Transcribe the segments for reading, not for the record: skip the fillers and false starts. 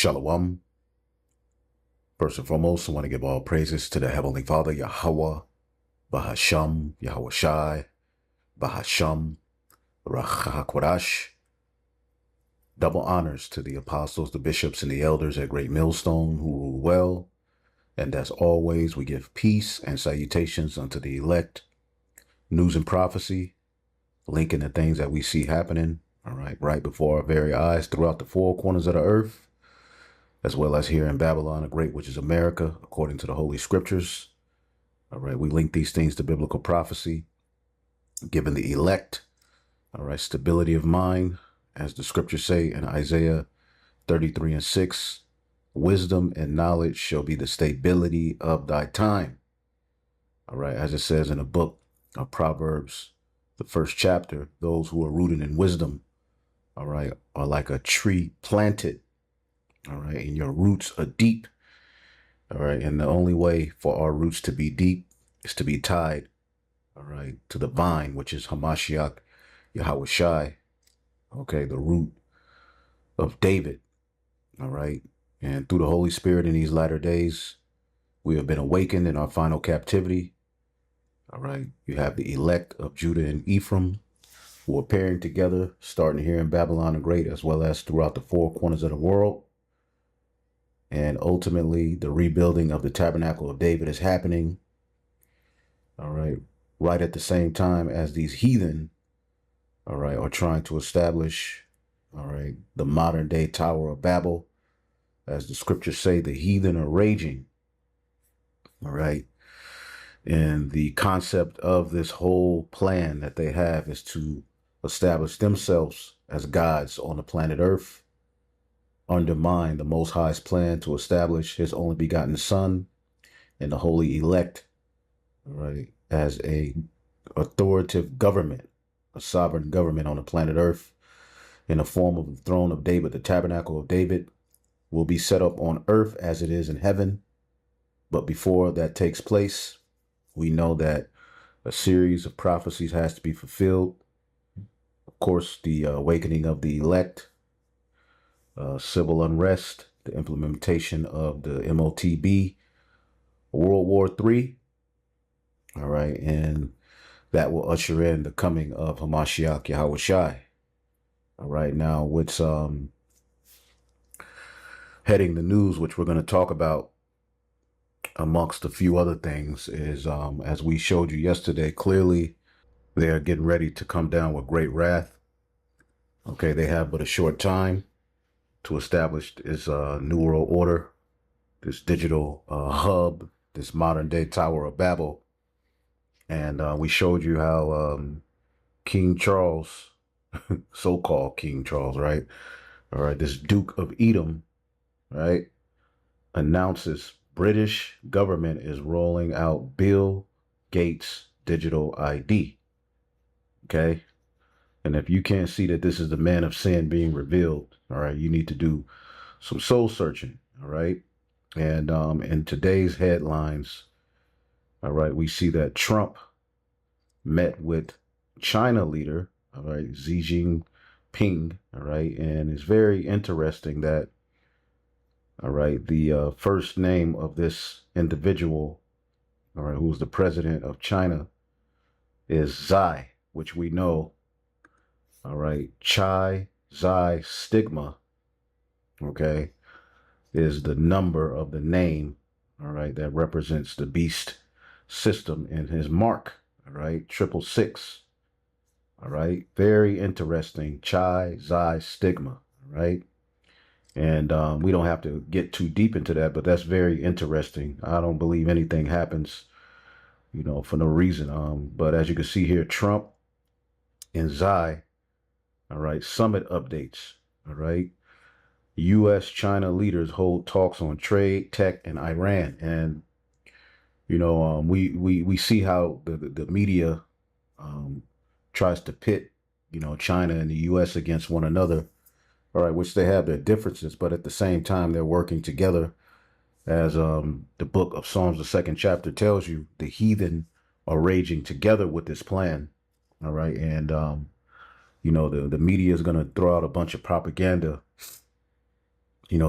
Shalom. First and foremost, I want to give all praises to the Heavenly Father, Yahweh, Bahasham, Yahweh Shai, Bahasham, Rachakwadash. Double honors to the apostles, the bishops, and the elders at Great Millstone who rule well. And as always, we give peace and salutations unto the elect, news and prophecy, linking the things that we see happening, all right before our very eyes throughout the four corners of the earth, as well as here in Babylon the Great, which is America, according to the Holy Scriptures. All right, we link these things to biblical prophecy, giving the elect, all right, stability of mind, as the Scriptures say in Isaiah 33:6, wisdom and knowledge shall be the stability of thy time. All right, as it says in the book of Proverbs, the first chapter, those who are rooted in wisdom, all right, are like a tree planted, all right, and your roots are deep, all right, and the only way for our roots to be deep is to be tied, all right, to the vine, which is Hamashiach, Yahweh Shai, okay, the root of David, all right, and through the Holy Spirit in these latter days, we have been awakened in our final captivity, all right. You have the elect of Judah and Ephraim who are pairing together, starting here in Babylon the Great, as well as throughout the four corners of the world. And ultimately, the rebuilding of the tabernacle of David is happening, all right at the same time as these heathen, all right, are trying to establish, all right, the modern day Tower of Babel. As the scriptures say, the heathen are raging, all right. And the concept of this whole plan that they have is to establish themselves as gods on the planet Earth, undermine the Most High's plan to establish his only begotten Son and the holy elect, right, as a authoritative government, a sovereign government on the planet Earth in the form of the throne of David. The tabernacle of David will be set up on earth as it is in heaven. But before that takes place, we know that a series of prophecies has to be fulfilled. Of course, the awakening of the elect, civil unrest, the implementation of the MOTB, World War III, all right, and that will usher in the coming of Hamashiach Yahweh Shai. All right, now what's heading the news, which we're going to talk about amongst a few other things, is as we showed you yesterday, clearly they are getting ready to come down with great wrath. Okay, they have but a short time to establish this new world order, this digital hub, this modern day Tower of Babel. And we showed you how King Charles, so-called King Charles, right? All right, this Duke of Edom, right, announces British government is rolling out Bill Gates digital ID. Okay. And if you can't see that this is the man of sin being revealed, all right, you need to do some soul searching. All right. And in today's headlines, all right, we see that Trump met with China leader, all right, Xi Jinping, all right, and it's very interesting that, all right, the first name of this individual, all right, who's the president of China, is Xi, which we know, all right, Chi Xi stigma, okay, is the number of the name, all right, that represents the beast system in his mark, all right, 666, all right, very interesting, Chi Xi stigma, all right. And we don't have to get too deep into that, but that's very interesting. I don't believe anything happens, you know, for no reason. But as you can see here, Trump and Xi, all right, summit updates, all right. U.S. China leaders hold talks on trade, tech, and Iran. And, you know, we see how the media tries to pit, you know, China and the U.S. against one another. All right, which they have their differences, but at the same time, they're working together. As the book of Psalms, the second chapter tells you, the heathen are raging together with this plan. All right. And, you know, the media is going to throw out a bunch of propaganda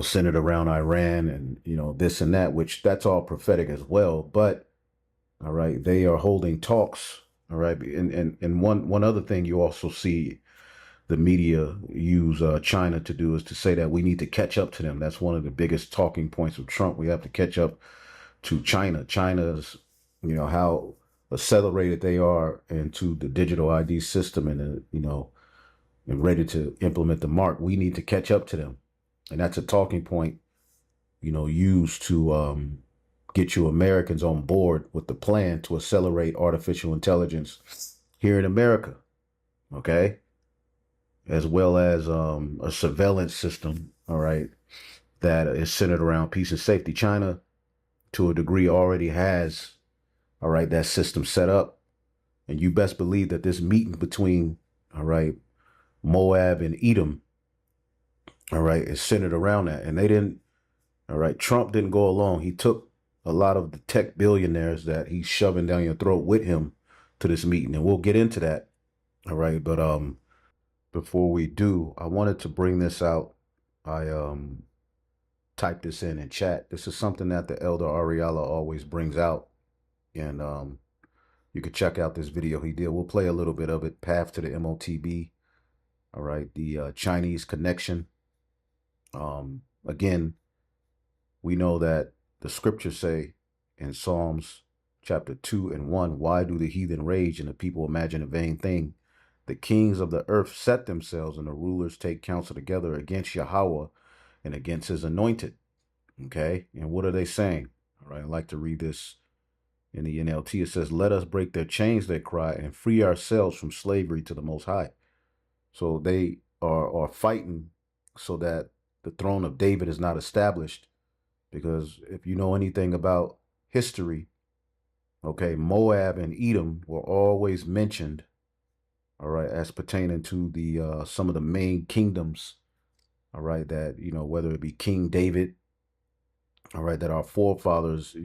centered around Iran and, this and that, which that's all prophetic as well. But, all right, they are holding talks. All right. And one other thing you also see the media use China to do is to say that we need to catch up to them. That's one of the biggest talking points of Trump. We have to catch up to China. China's, how accelerated they are into the digital ID system and, and ready to implement the mark. We need to catch up to them. And that's a talking point, used to get you Americans on board with the plan to accelerate artificial intelligence here in America. Okay. As well as a surveillance system, all right, that is centered around peace and safety. China, to a degree, already has, all right, that system set up. And you best believe that this meeting between, all right, Moab and Edom, all right, is centered around that. And they didn't, all right, Trump didn't go along. He took a lot of the tech billionaires that he's shoving down your throat with him to this meeting. And we'll get into that, all right. But before we do, I wanted to bring this out. I typed this in chat. This is something that the Elder Ariella always brings out. And you can check out this video he did. We'll play a little bit of it. Path to the MOTB. All right. The Chinese connection. Again, we know that the scriptures say in Psalms chapter 2 and 1, why do the heathen rage and the people imagine a vain thing? The kings of the earth set themselves and the rulers take counsel together against Yahweh and against his anointed. Okay. And what are they saying? All right. I'd like to read this in the NLT. It says, let us break their chains, they cry, and free ourselves from slavery to the Most High. So they are fighting so that the throne of David is not established. Because if you know anything about history, okay, Moab and Edom were always mentioned, all right, as pertaining to the some of the main kingdoms, all right, that, whether it be King David, all right, that our forefathers,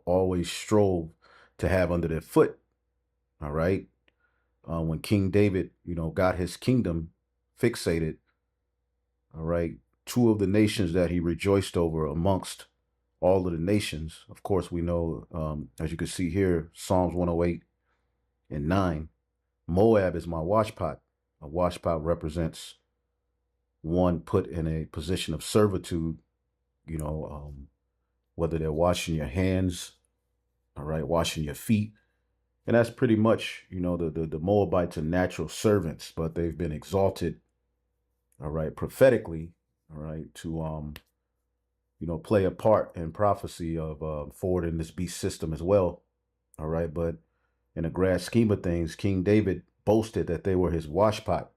always strove to have under their foot, all right. When King David, got his kingdom fixated, all right, two of the nations that he rejoiced over amongst all of the nations, of course, we know, as you can see here, Psalms 108 and 9, Moab is my washpot. A washpot represents one put in a position of servitude, whether they're washing your hands, all right, washing your feet. And that's pretty much, the Moabites are natural servants, but they've been exalted, all right, prophetically, all right, to, play a part in prophecy of forwarding this beast system as well, all right. But in the grand scheme of things, King David boasted that they were his washpot,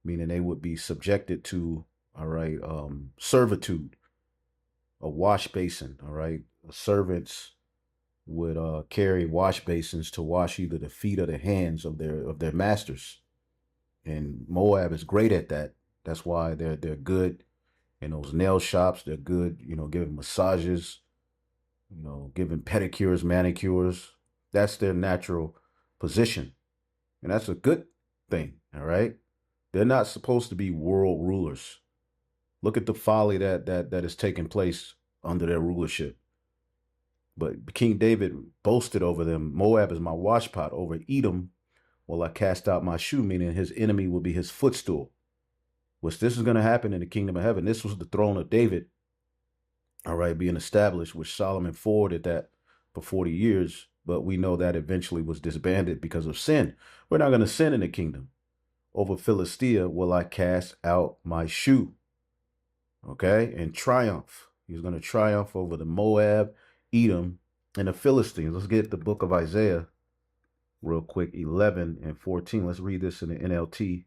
meaning they would be subjected to, all right, servitude, a wash basin, all right. Servants would carry wash basins to wash either the feet or the hands of their masters. And Moab is great at that. That's why they're good in those nail shops. They're good, giving massages, giving pedicures, manicures. That's their natural position. And that's a good thing, all right? They're not supposed to be world rulers. Look at the folly that is taking place under their rulership. But King David boasted over them, Moab is my washpot. Over Edom will I cast out my shoe, meaning his enemy will be his footstool. Which this is going to happen in the kingdom of heaven. This was the throne of David, all right, being established, which Solomon forwarded that for 40 years. But we know that eventually was disbanded because of sin. We're not going to sin in the kingdom. Over Philistia will I cast out my shoe. Okay, and triumph. He's going to triumph over the Moab, Edom, and the Philistines. Let's get the book of Isaiah real quick, 11 and 14. Let's read this in the NLT,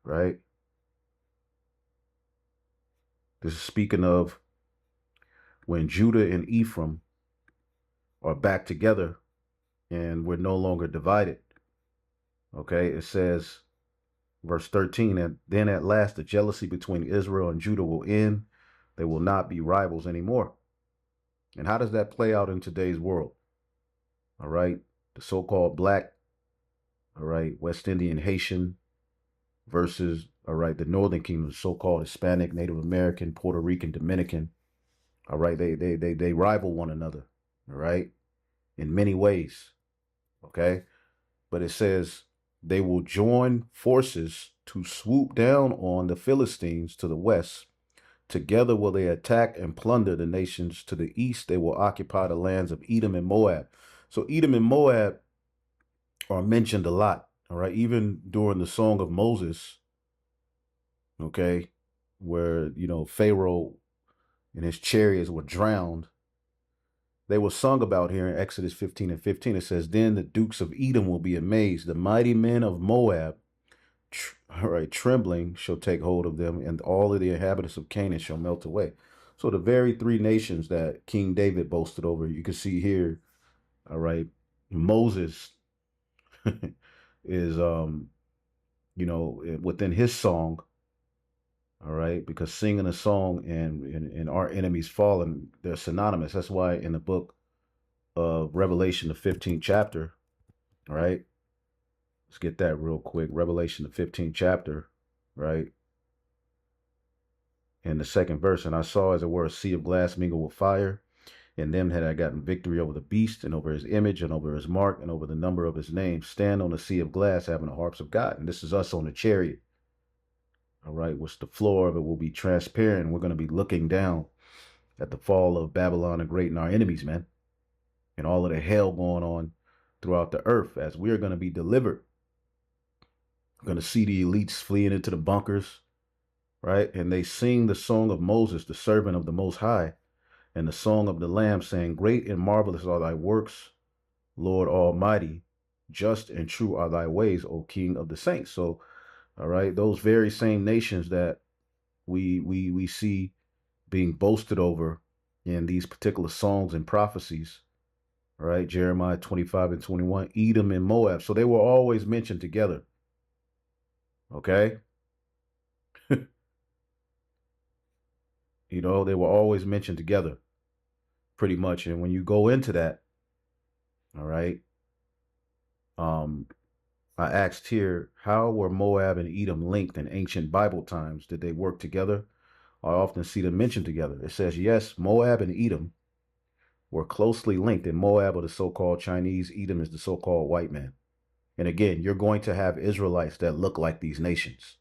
right? This is speaking of when Judah and Ephraim are back together and we're no longer divided. Okay, it says, verse 13, and then at last the jealousy between Israel and Judah will end. They will not be rivals anymore. And how does that play out in today's world? All right, the so-called black, all right, West Indian Haitian versus All right, the Northern Kingdom, so-called Hispanic, Native American, Puerto Rican, Dominican. All right, they rival one another. All right, in many ways. Okay, but it says they will join forces to swoop down on the Philistines to the west. Together will they attack and plunder the nations to the east. They will occupy the lands of Edom and Moab. So Edom and Moab are mentioned a lot. All right, even during the Song of Moses. Okay, where Pharaoh and his chariots were drowned. They were sung about here in Exodus 15 and 15. It says, then the dukes of Edom will be amazed. The mighty men of Moab, trembling, shall take hold of them, and all of the inhabitants of Canaan shall melt away. So the very three nations that King David boasted over, you can see here, all right, Moses is, within his song, all right, because singing a song and our enemies fallen, they're synonymous. That's why in the book of Revelation, the 15th chapter, all right, let's get that real quick. Revelation, the 15th chapter, right, in the second verse, and I saw as it were a sea of glass mingled with fire, and them had I gotten victory over the beast and over his image and over his mark and over the number of his name, stand on the sea of glass having the harps of God. And this is us on the chariot. All right, which the floor of it will be transparent. We're going to be looking down at the fall of Babylon the Great and our enemies, man, and all of the hell going on throughout the earth as we're going to be delivered. We're going to see the elites fleeing into the bunkers, right? And they sing the song of Moses, the servant of the Most High, and the song of the Lamb, saying, great and marvelous are thy works, Lord Almighty. Just and true are thy ways, O King of the saints. So, all right, those very same nations that we see being boasted over in these particular songs and prophecies, right? Jeremiah 25 and 21, Edom and Moab. So they were always mentioned together. Okay. They were always mentioned together pretty much. And when you go into that, all right, I asked here, how were Moab and Edom linked in ancient Bible times? Did they work together? I often see them mentioned together. It says, yes, Moab and Edom were closely linked. And Moab are the so-called Chinese, Edom is the so-called white man. And again, you're going to have Israelites that look like these nations.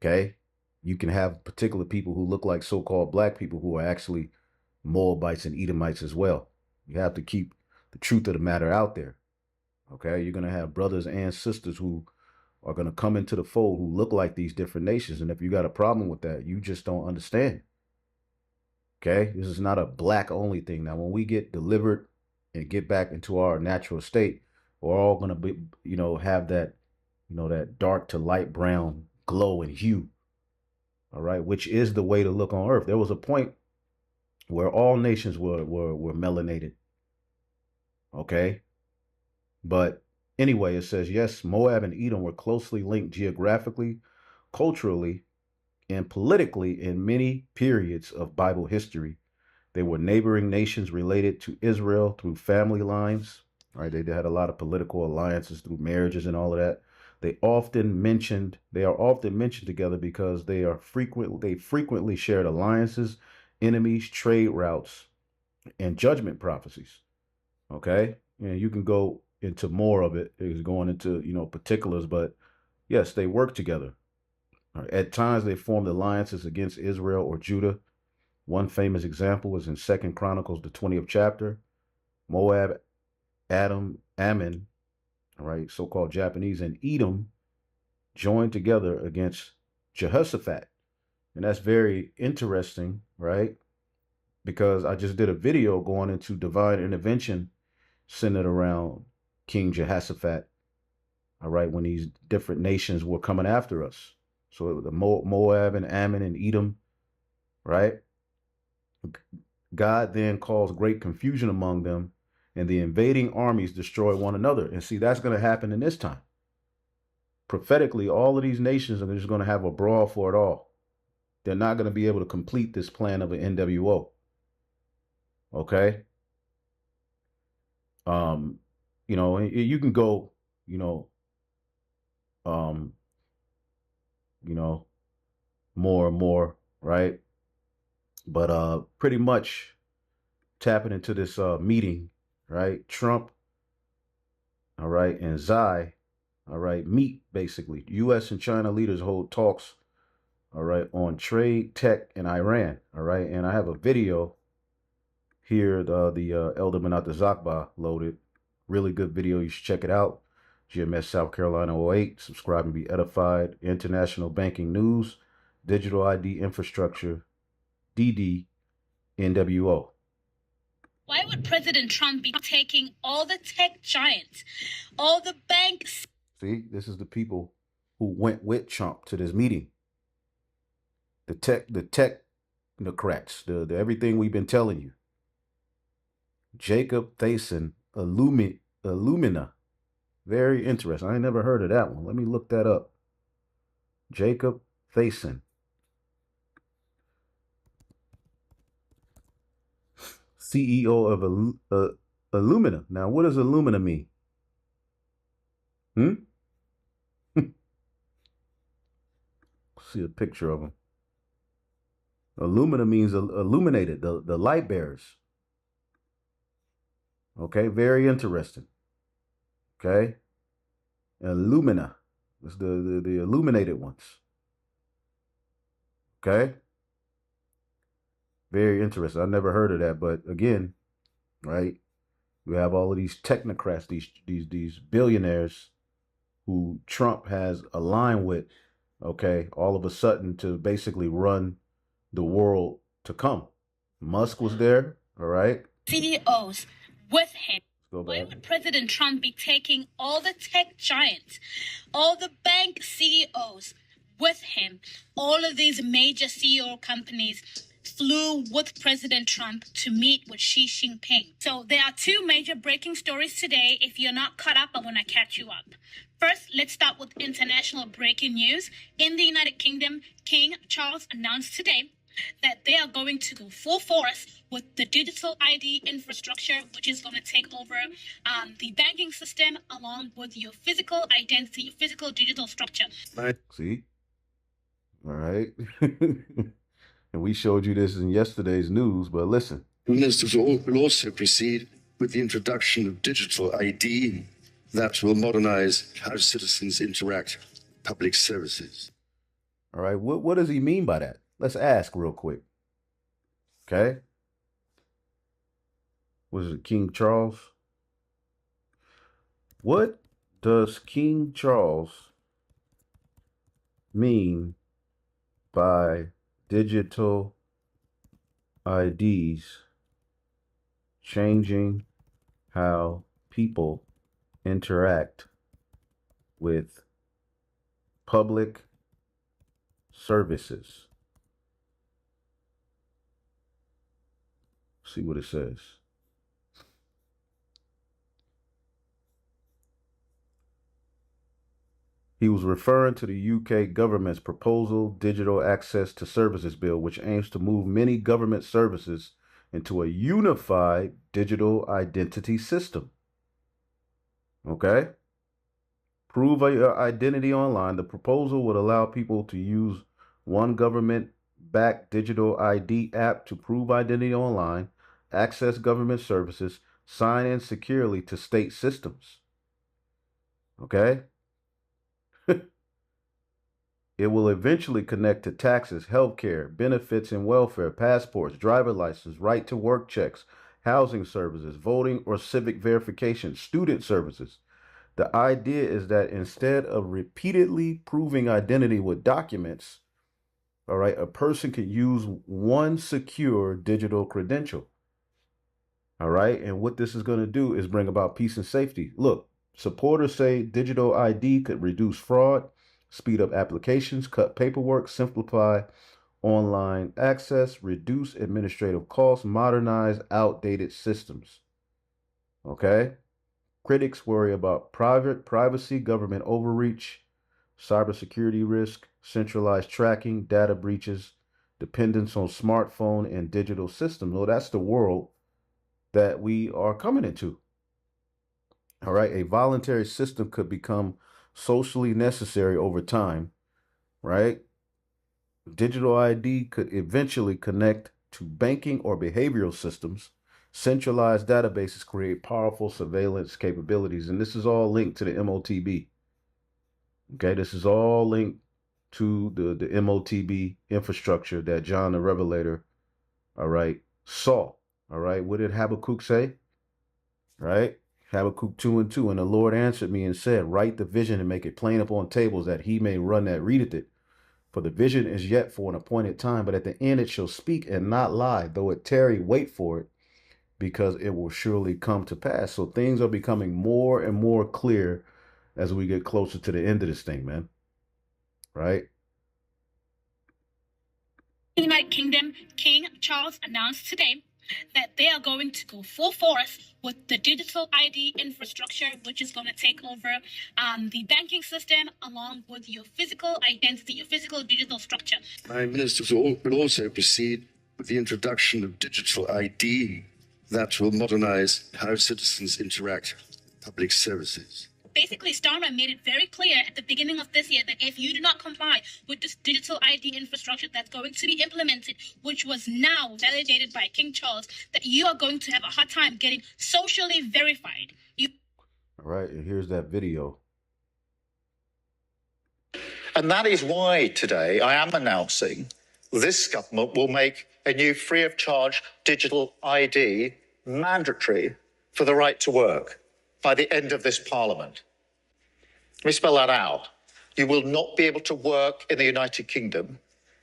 Okay? You can have particular people who look like so-called black people who are actually Moabites and Edomites as well. You have to keep the truth of the matter out there. Okay? You're going to have brothers and sisters who are going to come into the fold who look like these different nations. And if you got a problem with that, you just don't understand. Okay? This is not a black only thing. Now, when we get delivered and get back into our natural state, we're all going to be, have that, that dark to light brown glow and hue. All right, which is the way to look on earth. There was a point where all nations were melanated. Okay. But anyway, it says, yes, Moab and Edom were closely linked geographically, culturally, and politically in many periods of Bible history. They were neighboring nations related to Israel through family lines. Right? They had a lot of political alliances through marriages and all of that. They are often mentioned together because they frequently shared alliances, enemies, trade routes, and judgment prophecies. Okay? And you can go into more of it. It's going into, particulars, but yes, they work together. Right? At times they formed alliances against Israel or Judah. One famous example is in 2 Chronicles, the 20th chapter. Moab, Ammon, right, so-called Japanese, and Edom joined together against Jehoshaphat. And that's very interesting, right? Because I just did a video going into divine intervention centered around King Jehoshaphat, all right, when these different nations were coming after us. So the Moab and Ammon and Edom, right? God then caused great confusion among them, and the invading armies destroy one another. And see, that's going to happen in this time. Prophetically, all of these nations are just going to have a brawl for it all. They're not going to be able to complete this plan of an NWO. Okay? You can go, more and more, right? But pretty much tapping into this meeting, right? Trump, all right, and Xi, all right, meet basically. U.S. and China leaders hold talks, all right, on trade, tech, and Iran, all right. And I have a video here, the Elder Manata Zakba loaded. Really good video. You should check it out. GMS South Carolina 08. Subscribe and be edified. International banking news, digital ID infrastructure, DD, NWO. Why would President Trump be taking all the tech giants, all the banks? See, this is the people who went with Trump to this meeting. The technocrats, the everything we've been telling you. Jacob Thason, Illumina. Very interesting. I ain't never heard of that one. Let me look that up. Jacob Thason. CEO of Illumina. Now, what does Illumina mean? See a picture of him. Illumina means illuminated, the light bearers. Okay, very interesting. Okay, Illumina. It's the illuminated ones. Okay, very interesting. I never heard of that, but again, right? We have all of these technocrats, these billionaires who Trump has aligned with, okay, all of a sudden to basically run the world to come. Musk was there, all right? CEOs with him. Why would President Trump be taking all the tech giants, all the bank CEOs with him? All of these major CEO companies flew with President Trump to meet with Xi Jinping. So there are two major breaking stories today. If you're not caught up, I want to catch you up. First, let's start with international breaking news. In the United Kingdom, King Charles announced today that they are going to go full force with the digital ID infrastructure, which is going to take over the banking system along with your physical identity, your physical digital structure. See? All right. And we showed you this in yesterday's news, but listen. Ministers will also proceed with the introduction of digital ID that will modernize how citizens interact with public services. All right. What does he mean by that? Let's ask real quick. Okay. Was it King Charles? What does King Charles mean by digital IDs changing how people interact with public services? See what it says. He was referring to the UK government's proposal Digital Access to Services Bill, which aims to move many government services into a unified digital identity system. Okay? Prove your identity online. The proposal would allow people to use one government-backed digital ID app to prove identity online, access government services, sign in securely to state systems. Okay? It will eventually connect to taxes, healthcare, benefits and welfare, passports, driver license, right to work checks, housing services, voting or civic verification, student services. The idea is that instead of repeatedly proving identity with documents, all right, a person can use one secure digital credential. All right. And what this is going to do is bring about peace and safety. Look, supporters say digital ID could reduce fraud, speed up applications, cut paperwork, simplify online access, reduce administrative costs, modernize outdated systems. Okay. Critics worry about privacy, government overreach, cybersecurity risk, centralized tracking, data breaches, dependence on smartphone and digital systems. Well, that's the world that we are coming into. All right. A voluntary system could become socially necessary over time, right? Digital ID could eventually connect to banking or behavioral systems. Centralized databases create powerful surveillance capabilities. And this is all linked to the MOTB. Okay, this is all linked to the MOTB infrastructure that John the Revelator, all right, saw. All right, what did Habakkuk say? Right? Habakkuk 2:2. And the Lord answered me and said, write the vision and make it plain upon tables, that he may run that readeth it. For the vision is yet for an appointed time, but at the end it shall speak and not lie. Though it tarry, wait for it, because it will surely come to pass. So things are becoming more and more clear as we get closer to the end of this thing, man. Right? United Kingdom, King Charles announced today that they are going to go full force with the digital ID infrastructure, which is going to take over the banking system along with your physical identity, your physical digital structure. Prime Ministers will also proceed with the introduction of digital ID that will modernize how citizens interact with public services. Basically, Starmer made it very clear at the beginning of this year that if you do not comply with this digital ID infrastructure that's going to be implemented, which was now validated by King Charles, that you are going to have a hard time getting socially verified. All right, and here's that video. And that is why today I am announcing this government will make a new free of charge digital ID mandatory for the right to work by the end of this Parliament. Let me spell that out. You will not be able to work in the United Kingdom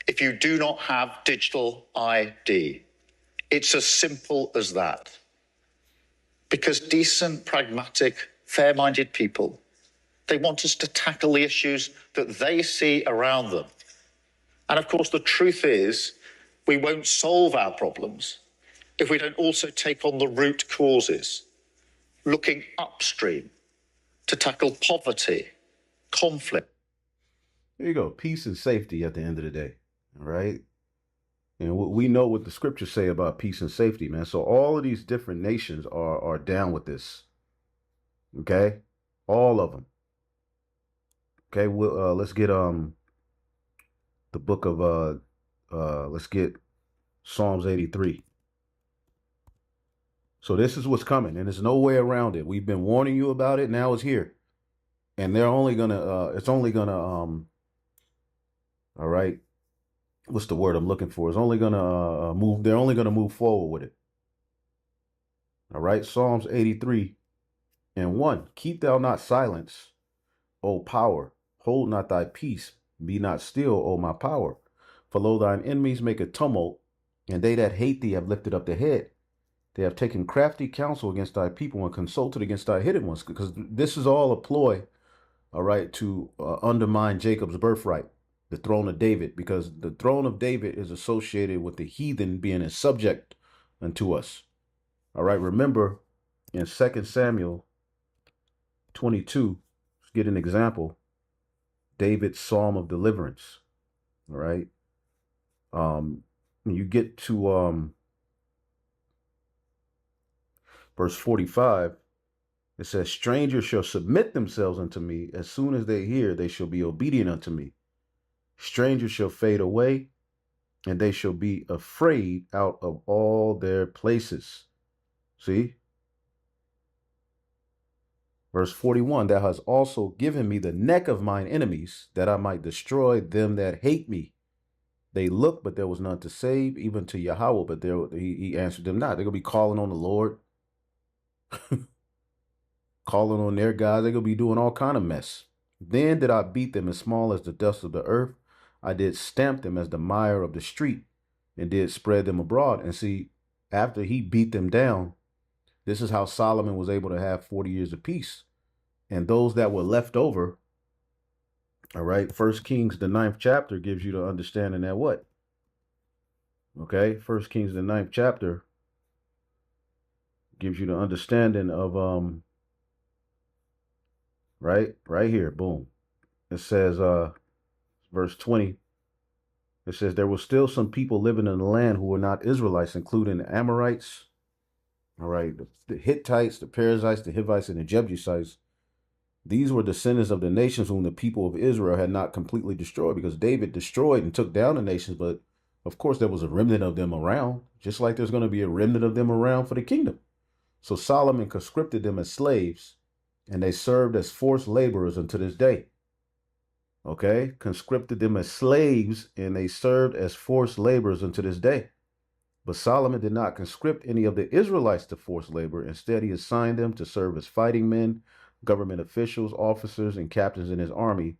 if you do not have digital ID. It's as simple as that. Because decent, pragmatic, fair-minded people, they want us to tackle the issues that they see around them. And of course, the truth is, we won't solve our problems if we don't also take on the root causes, looking upstream to tackle poverty, conflict. There you go. Peace and safety at the end of the day. All right. And we know what the scriptures say about peace and safety, man. So all of these different nations are down with this. Okay. All of them. Okay. Let's get the book of let's get Psalms 83. So this is what's coming, and there's no way around it. We've been warning you about it. Now it's here, and they're only gonna. It's only gonna. All right. What's the word I'm looking for? It's only gonna move. They're only gonna move forward with it. All right. Psalms 83:1. Keep thou not silence, O power. Hold not thy peace. Be not still, O my power. For lo, thine enemies make a tumult, and they that hate thee have lifted up their head. They have taken crafty counsel against thy people and consulted against thy hidden ones, because this is all a ploy, all right, to undermine Jacob's birthright, the throne of David, because the throne of David is associated with the heathen being a subject unto us. All right, remember in 2 Samuel 22, let's get an example, David's psalm of deliverance. All right. You get to verse 45, it says, strangers shall submit themselves unto me. As soon as they hear, they shall be obedient unto me. Strangers shall fade away, and they shall be afraid out of all their places. See? Verse 41, thou hast also given me the neck of mine enemies, that I might destroy them that hate me. They looked, but there was none to save, even to Yahweh, but he answered them not. They're going to be calling on the Lord. Calling on their gods. They're going to be doing all kind of mess. Then did I beat them as small as the dust of the earth. I did stamp them as the mire of the street, and did spread them abroad. And see, after he beat them down, this is how Solomon was able to have 40 years of peace. And those that were left over, all right, 1 Kings, the 9th chapter, gives you the understanding that what? Okay, 1 Kings, the 9th chapter, gives you the understanding of, right here, boom. It says, verse 20, it says, there were still some people living in the land who were not Israelites, including the Amorites, all right, the Hittites, the Perizzites, the Hivites, and the Jebusites, These were descendants of the nations whom the people of Israel had not completely destroyed, because David destroyed and took down the nations. But of course, there was a remnant of them around, just like there's going to be a remnant of them around for the kingdom. So Solomon conscripted them as slaves, and they served as forced laborers unto this day. Okay, conscripted them as slaves, and they served as forced laborers unto this day. But Solomon did not conscript any of the Israelites to forced labor. Instead, he assigned them to serve as fighting men, government officials, officers, and captains in his army.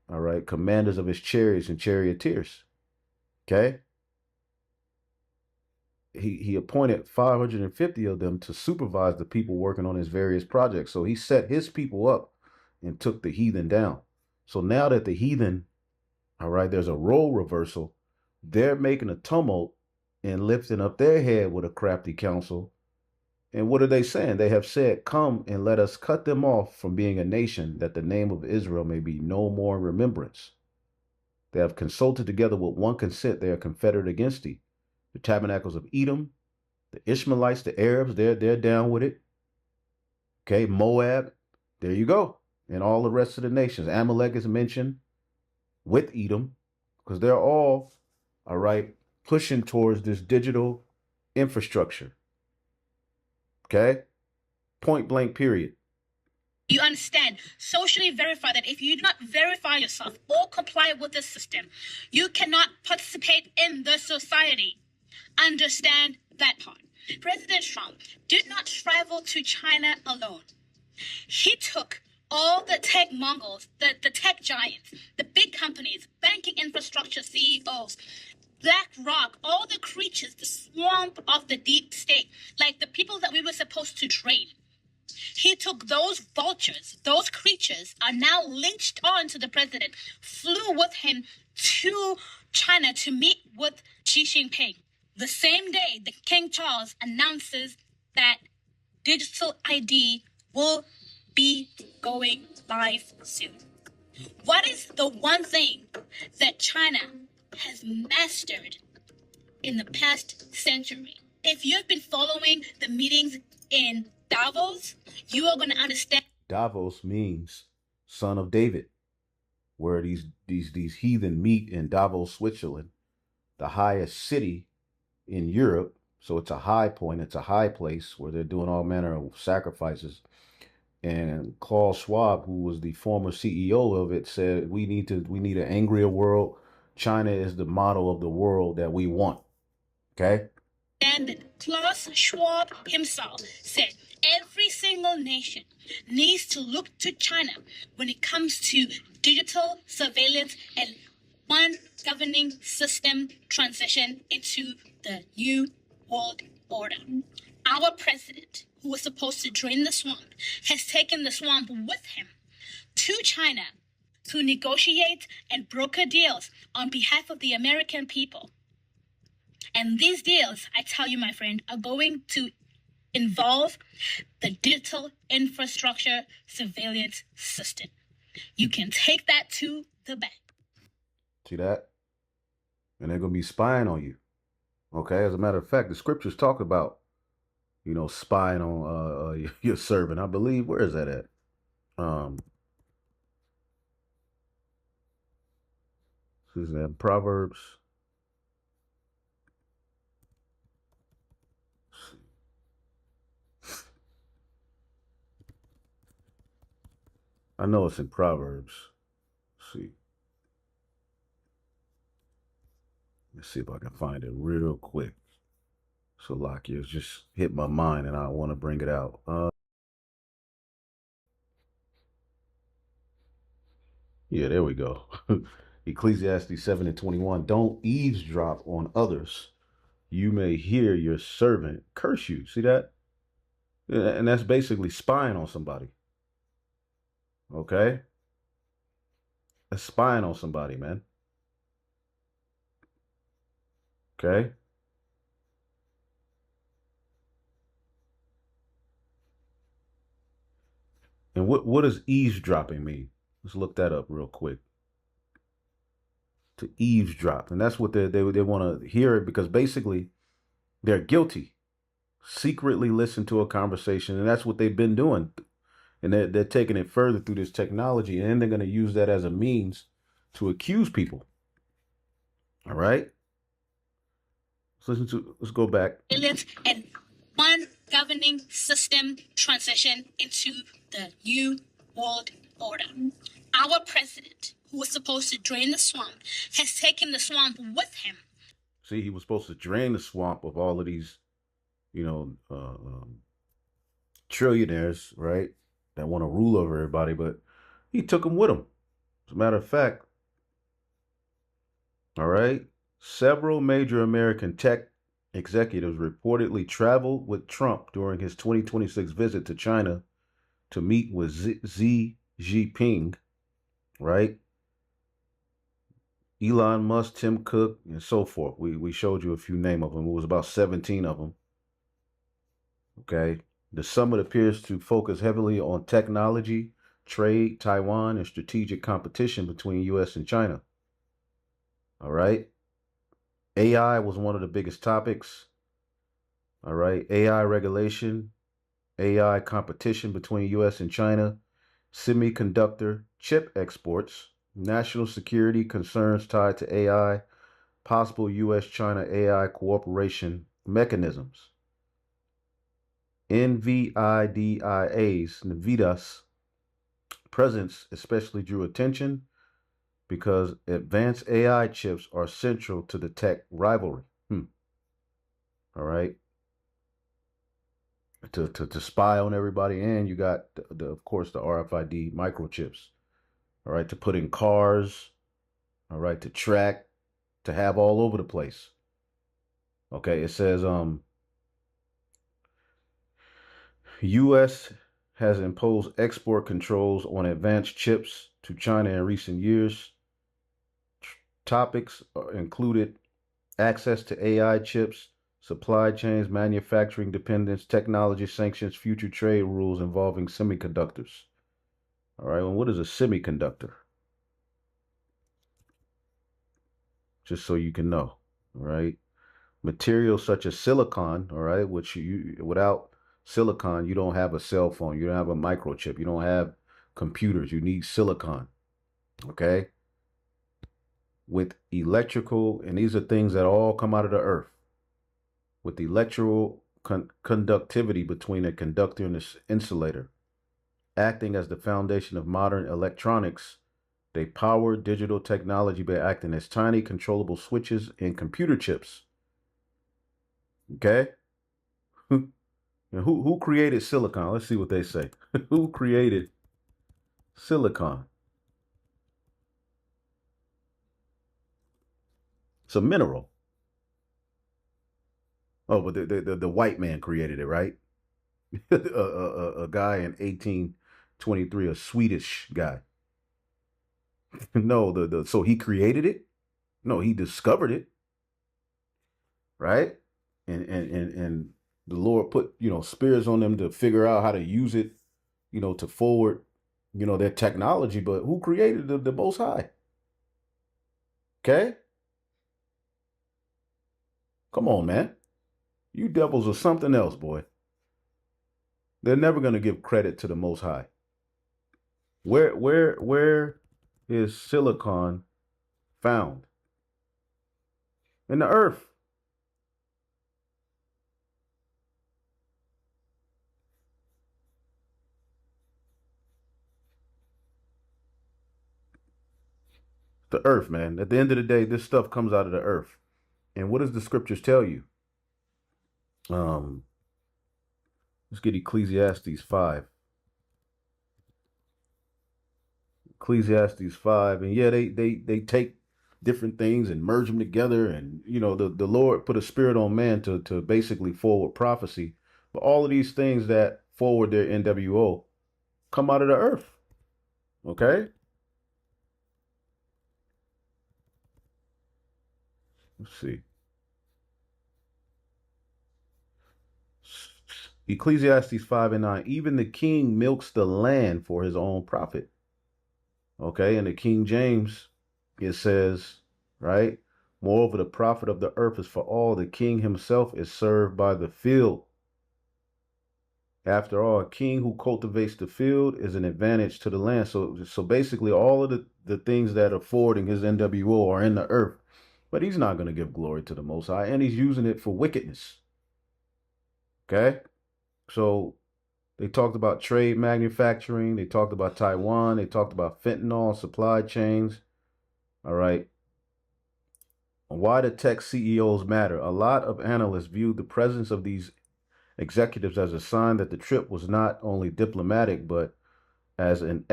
All right, commanders of his chariots and charioteers. Okay. He appointed 550 of them to supervise the people working on his various projects. So he set his people up and took the heathen down. So now that the heathen, all right, there's a role reversal, they're making a tumult and lifting up their head with a crafty counsel. And what are they saying? They have said, come and let us cut them off from being a nation, that the name of Israel may be no more in remembrance. They have consulted together with one consent. They are confederate against thee. The tabernacles of Edom, the Ishmaelites, the Arabs, they're down with it. Okay, Moab, there you go. And all the rest of the nations. Amalek is mentioned with Edom, because they're all right, pushing towards this digital infrastructure. Okay? Point blank, period. You understand, socially verify that if you do not verify yourself or comply with the system, you cannot participate in the society. Understand that part. President Trump did not travel to China alone. He took all the tech mongols, the tech giants, the big companies, banking infrastructure CEOs, BlackRock, all the creatures, the swamp of the deep state, like the people that we were supposed to train. He took those vultures, those creatures are now linked on to the president, flew with him to China to meet with Xi Jinping. The same day, the King Charles announces that digital ID will be going live soon. What is the one thing that China has mastered in the past century? If you've been following the meetings in Davos, you are going to understand. Davos means son of David, where these heathen meet in Davos, Switzerland, the highest city in Europe. So it's a high point, it's a high place where they're doing all manner of sacrifices. And Klaus Schwab, who was the former CEO of it, said we need an angrier world. China is the model of the world that we want. Okay? And Klaus Schwab himself said every single nation needs to look to China when it comes to digital surveillance and one governing system transition into the new world order. Our president, who was supposed to drain the swamp, has taken the swamp with him to China to negotiate and broker deals on behalf of the American people. And these deals, I tell you, my friend, are going to involve the digital infrastructure surveillance system. You can take that to the bank. See that? And they're going to be spying on you. Okay? As a matter of fact, the scriptures talk about, spying on your servant. I believe, where is that at? This is in Proverbs. I know it's in Proverbs. Let's see. Let's see if I can find it real quick. So Salakia, it's just hit my mind and I want to bring it out. Yeah, there we go. Ecclesiastes 7:21. Don't eavesdrop on others. You may hear your servant curse you. See that? And that's basically spying on somebody. Okay? That's spying on somebody, man. Okay? And what does eavesdropping mean? Let's look that up real quick. To eavesdrop. And that's what they want to hear it, because basically they're guilty. Secretly listen to a conversation. And that's what they've been doing. And they're taking it further through this technology, and then they're going to use that as a means to accuse people. All right. Let's go back. And one governing system transition into the new world order. Our president, who was supposed to drain the swamp, has taken the swamp with him. See, he was supposed to drain the swamp of all of these, trillionaires, right, that want to rule over everybody, but he took them with him. As a matter of fact, all right, several major American tech executives reportedly traveled with Trump during his 2026 visit to China to meet with Xi Jinping, right? Elon Musk, Tim Cook, and so forth. We showed you a few names of them. It was about 17 of them. Okay. The summit appears to focus heavily on technology, trade, Taiwan, and strategic competition between U.S. and China. All right. AI was one of the biggest topics. All right. AI regulation, AI competition between U.S. and China, semiconductor chip exports, national security concerns tied to AI, possible U.S.-China AI cooperation mechanisms. NVIDIA's presence especially drew attention because advanced AI chips are central to the tech rivalry. All right. To spy on everybody, and you got of course the RFID microchips. All right, to put in cars. All right, to track, to have all over the place. Okay, it says U.S. has imposed export controls on advanced chips to China in recent years. Topics included access to AI chips, supply chains, manufacturing dependence, technology sanctions, future trade rules involving semiconductors. All right, well, what is a semiconductor? Just so you can know, all right? Materials such as silicon, all right, which without silicon, you don't have a cell phone, you don't have a microchip, you don't have computers, you need silicon, okay? With electrical, and these are things that all come out of the earth. With electrical conductivity between a conductor and an insulator, acting as the foundation of modern electronics, they power digital technology by acting as tiny controllable switches in computer chips. Okay? Who created silicon? Let's see what they say. Who created silicon? It's a mineral. Oh, but the white man created it, right? a guy in 1823, a Swedish guy. No, so he created it? No, he discovered it. Right? And the Lord put, spirits on them to figure out how to use it, to forward, their technology. But who created the Most High? Okay? Come on, man. You devils are something else, boy. They're never going to give credit to the Most High. Where is silicon found? In the earth. The earth, man. At the end of the day, this stuff comes out of the earth. And what does the scriptures tell you? Let's get Ecclesiastes 5. Ecclesiastes 5. And yeah, they take different things and merge them together. And, the Lord put a spirit on man to basically forward prophecy. But all of these things that forward their NWO come out of the earth. Okay? Let's see. Ecclesiastes 5 and 9. Even the king milks the land for his own profit. Okay, in the King James, it says, right? Moreover, the profit of the earth is for all. The king himself is served by the field. After all, a king who cultivates the field is an advantage to the land. So basically, all of the things that are forwarding his NWO are in the earth, but he's not going to give glory to the Most High, and he's using it for wickedness. Okay, so they talked about trade manufacturing. They talked about Taiwan. They talked about fentanyl, supply chains. All right. Why do tech CEOs matter? A lot of analysts viewed the presence of these executives as a sign that the trip was not only diplomatic, but as an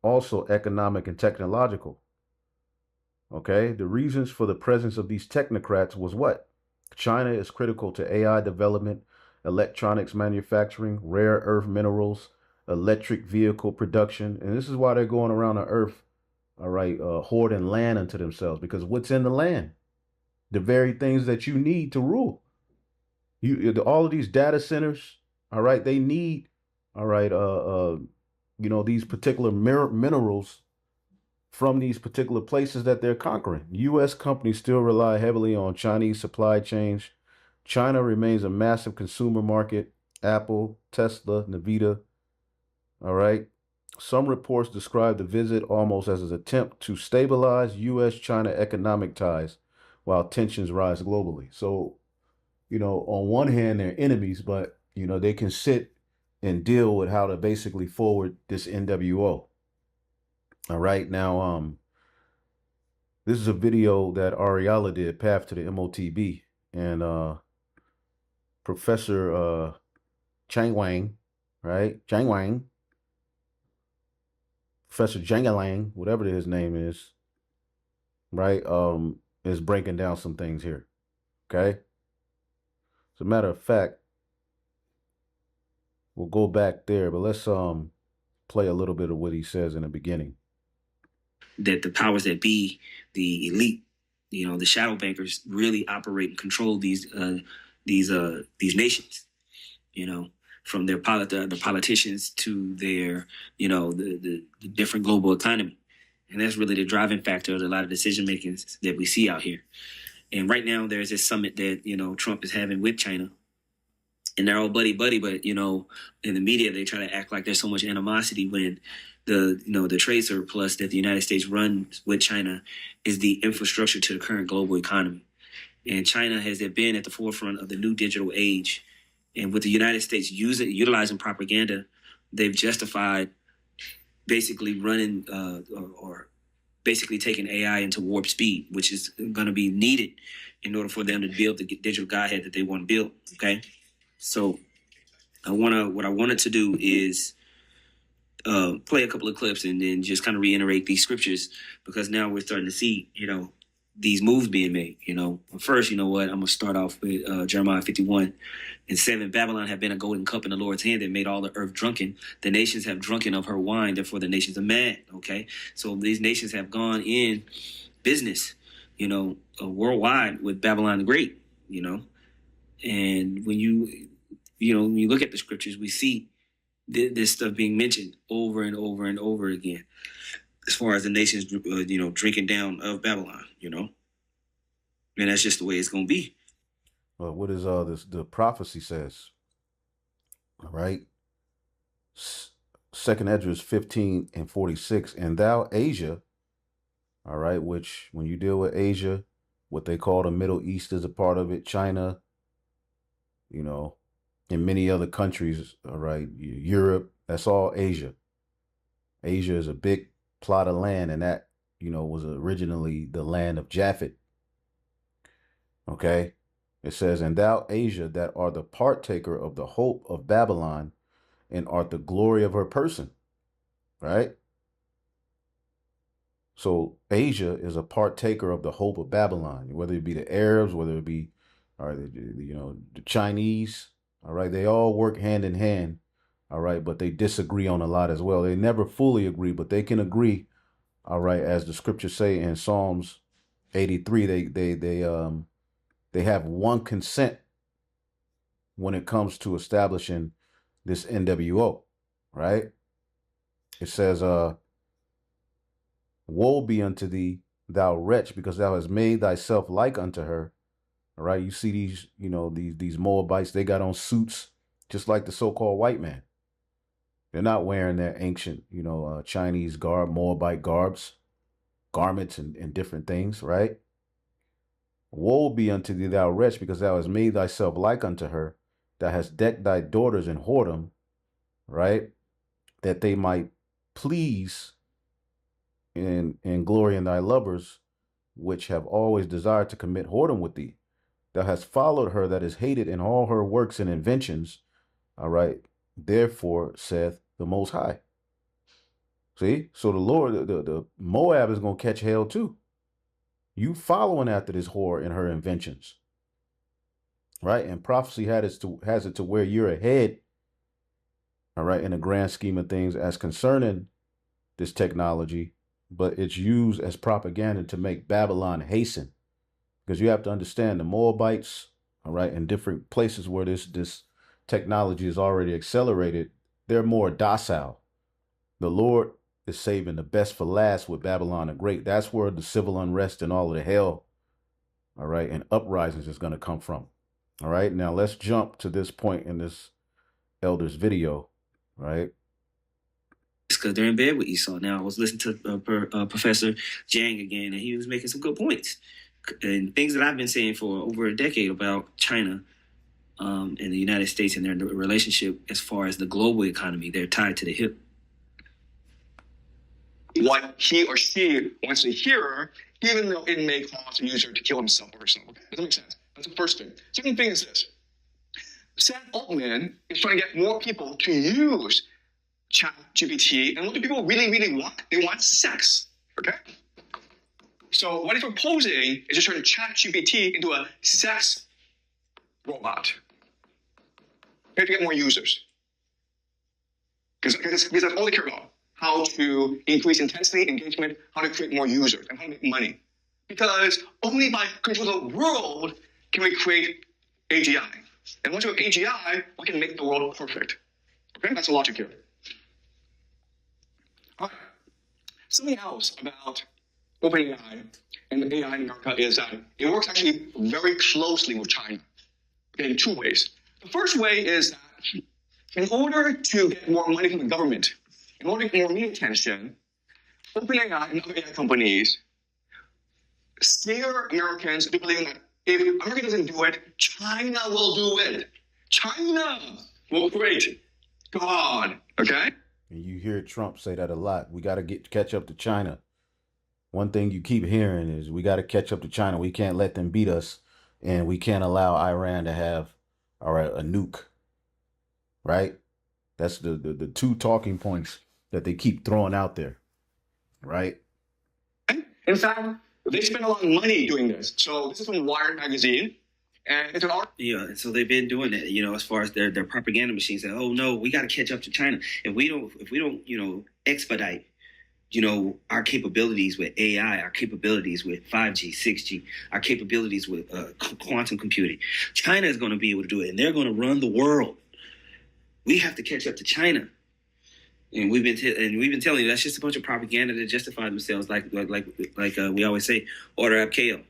also economic and technological. Okay. The reasons for the presence of these technocrats was what? China is critical to AI development, electronics manufacturing, rare earth minerals, electric vehicle production. And this is why they're going around the earth, all right, hoarding land unto themselves, because what's in the land? The very things that you need to rule. All of these data centers, all right, they need, all right, these particular minerals from these particular places that they're conquering. U.S. companies still rely heavily on Chinese supply chains. China remains a massive consumer market. Apple, Tesla, Nvidia. All right. Some reports describe the visit almost as an attempt to stabilize U.S.-China economic ties while tensions rise globally. So, on one hand, they're enemies, but, they can sit and deal with how to basically forward this NWO. All right. Now, this is a video that Ariella did, Path to the MOTB, and Professor Chang Wang, right? Chang Wang, Professor Jangalang, whatever his name is, right? Is breaking down some things here. Okay. As a matter of fact, we'll go back there, but let's play a little bit of what he says in the beginning. That the powers that be, the elite, the shadow bankers really operate and control these nations, from their the politicians to their, the different global economy. And that's really the driving factor of a lot of decision making that we see out here. And right now there's this summit that, Trump is having with China. And they're all buddy-buddy, but, in the media, they try to act like there's so much animosity when the trade surplus that the United States runs with China is the infrastructure to the current global economy. And China has been at the forefront of the new digital age. And with the United States utilizing propaganda, they've justified basically running or basically taking AI into warp speed, which is going to be needed in order for them to build the digital godhead that they want to build. Okay. So what I wanted to do is play a couple of clips and then just kind of reiterate these scriptures, because now we're starting to see, these moves being made. First, I'm going to start off with Jeremiah 51:7. Babylon have been a golden cup in the Lord's hand that made all the earth drunken. The nations have drunken of her wine, therefore the nations are mad. Okay, so these nations have gone in business, worldwide with Babylon the Great. And when you look at the scriptures, we see this stuff being mentioned over and over and over again, as far as the nations, drinking down of Babylon, and that's just the way it's going to be. Well, what is the prophecy says? All right. 2nd Esdras 15:46, and thou Asia, all right, which when you deal with Asia, what they call the Middle East is a part of it, China, and many other countries, all right, Europe, that's all Asia. Asia is a big plot of land, and that, was originally the land of Japhet. Okay. It says, and thou Asia, that are the partaker of the hope of Babylon, and art the glory of her person. Right? So Asia is a partaker of the hope of Babylon, whether it be the Arabs, whether it be, the Chinese. All right. They all work hand in hand. All right. But they disagree on a lot as well. They never fully agree, but they can agree. All right. As the scriptures say in Psalms 83, they have one consent when it comes to establishing this NWO. Right. It says, woe be unto thee, thou wretch, because thou hast made thyself like unto her. All right. You see these, these Moabites, they got on suits, just like the so-called white man. They're not wearing their ancient, Chinese garb, Moabite garments and different things, right? Woe be unto thee, thou wretch, because thou hast made thyself like unto her, that hast decked thy daughters in whoredom, right? That they might please and glory in thy lovers, which have always desired to commit whoredom with thee. Thou hast followed her that is hated in all her works and inventions. All right. Therefore, saith the Most High. See? So the Lord, the Moab is going to catch hell too. You following after this whore and her inventions. Right? And prophecy has it to where you're ahead. All right. In the grand scheme of things as concerning this technology, but it's used as propaganda to make Babylon hasten. Because you have to understand the Moabites, all right, in different places where this technology is already accelerated, they're more docile. The Lord is saving the best for last with Babylon the Great. That's where the civil unrest and all of the hell, all right, and uprisings is going to come from. All right, now let's jump to this point in this elder's video, right? Because they're in bed with Esau. Now, I was listening to Professor Jang again, and he was making some good points. And things that I've been saying for over a decade about China and the United States and their relationship as far as the global economy, they're tied to the hip. What he or she wants to hear, even though it may cause the user to kill himself or herself. Okay? Does that make sense? That's the first thing. Second thing is this. Sam Altman is trying to get more people to use ChatGPT, and what do people really, really want? They want sex. Okay? So what he's proposing is to turn ChatGPT into a sex robot. We have to get more users. Because that's all they care about. How to increase intensity, engagement, how to create more users, and how to make money. Because only by controlling the world can we create AGI. And once we have AGI, we can make the world perfect. Okay? That's the logic here. All right. Something else about OpenAI and the AI in America is that it works actually very closely with China in two ways. The first way is that in order to get more money from the government, in order to get more media attention, OpenAI and other AI companies scare Americans into believing that if America doesn't do it, China will do it. China will create God. Okay? And you hear Trump say that a lot. We got to catch up to China. One thing you keep hearing is we got to catch up to China. We can't let them beat us, and we can't allow Iran to have, a nuke. Right? That's the two talking points that they keep throwing out there. Right? In fact, they spend a lot of money doing this. So this is from Wired magazine, and it's an article. Yeah, and so they've been doing that, as far as their propaganda machines. That, oh no, we got to catch up to China. If we don't, expedite, our capabilities with AI, our capabilities with 5G, 6G, our capabilities with quantum computing, China is going to be able to do it, and they're going to run the world. We have to catch up to China. And we've been telling you that's just a bunch of propaganda to justify themselves, like we always say, order up chaos,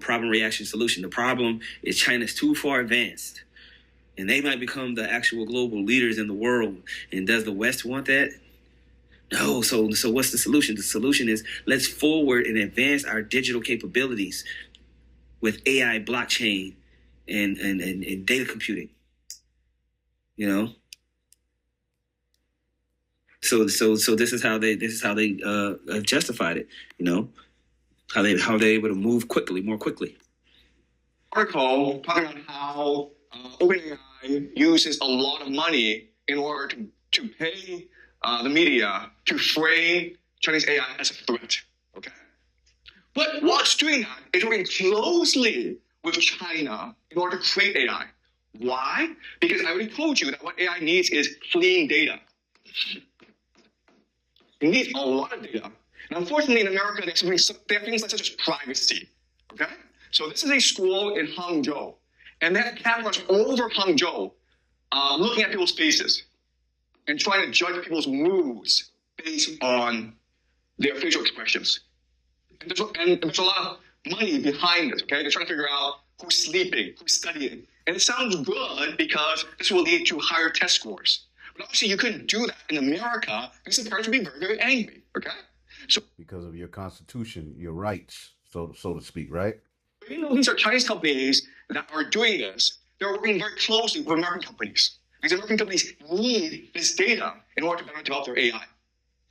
problem, reaction, solution. The problem is China's too far advanced, and they might become the actual global leaders in the world. And does the West want that? No. So what's the solution? The solution is let's forward and advance our digital capabilities with AI, blockchain, and data computing. So this is how they justified it, how they're able to move more quickly. Article talking about how OpenAI uses a lot of money in order to pay the media to frame Chinese AI as a threat. Okay, but while it's doing that, it's working closely with China in order to create AI. Why? Because I already told you that what AI needs is clean data. It needs a lot of data. And unfortunately, in America, there are things such as privacy. Okay? So this is a school in Hangzhou. And they have cameras over Hangzhou looking at people's faces and trying to judge people's moods based on their facial expressions. And there's a lot of money behind this, okay? They're trying to figure out who's sleeping, who's studying, And it sounds good because this will lead to higher test scores. But obviously, you couldn't do that in America because the parents would be very, very angry. Okay? So, because of your constitution, your rights, so to speak, right? even though these are Chinese companies that are doing this, they're working very closely with American companies. These American companies need this data in order to better develop their AI.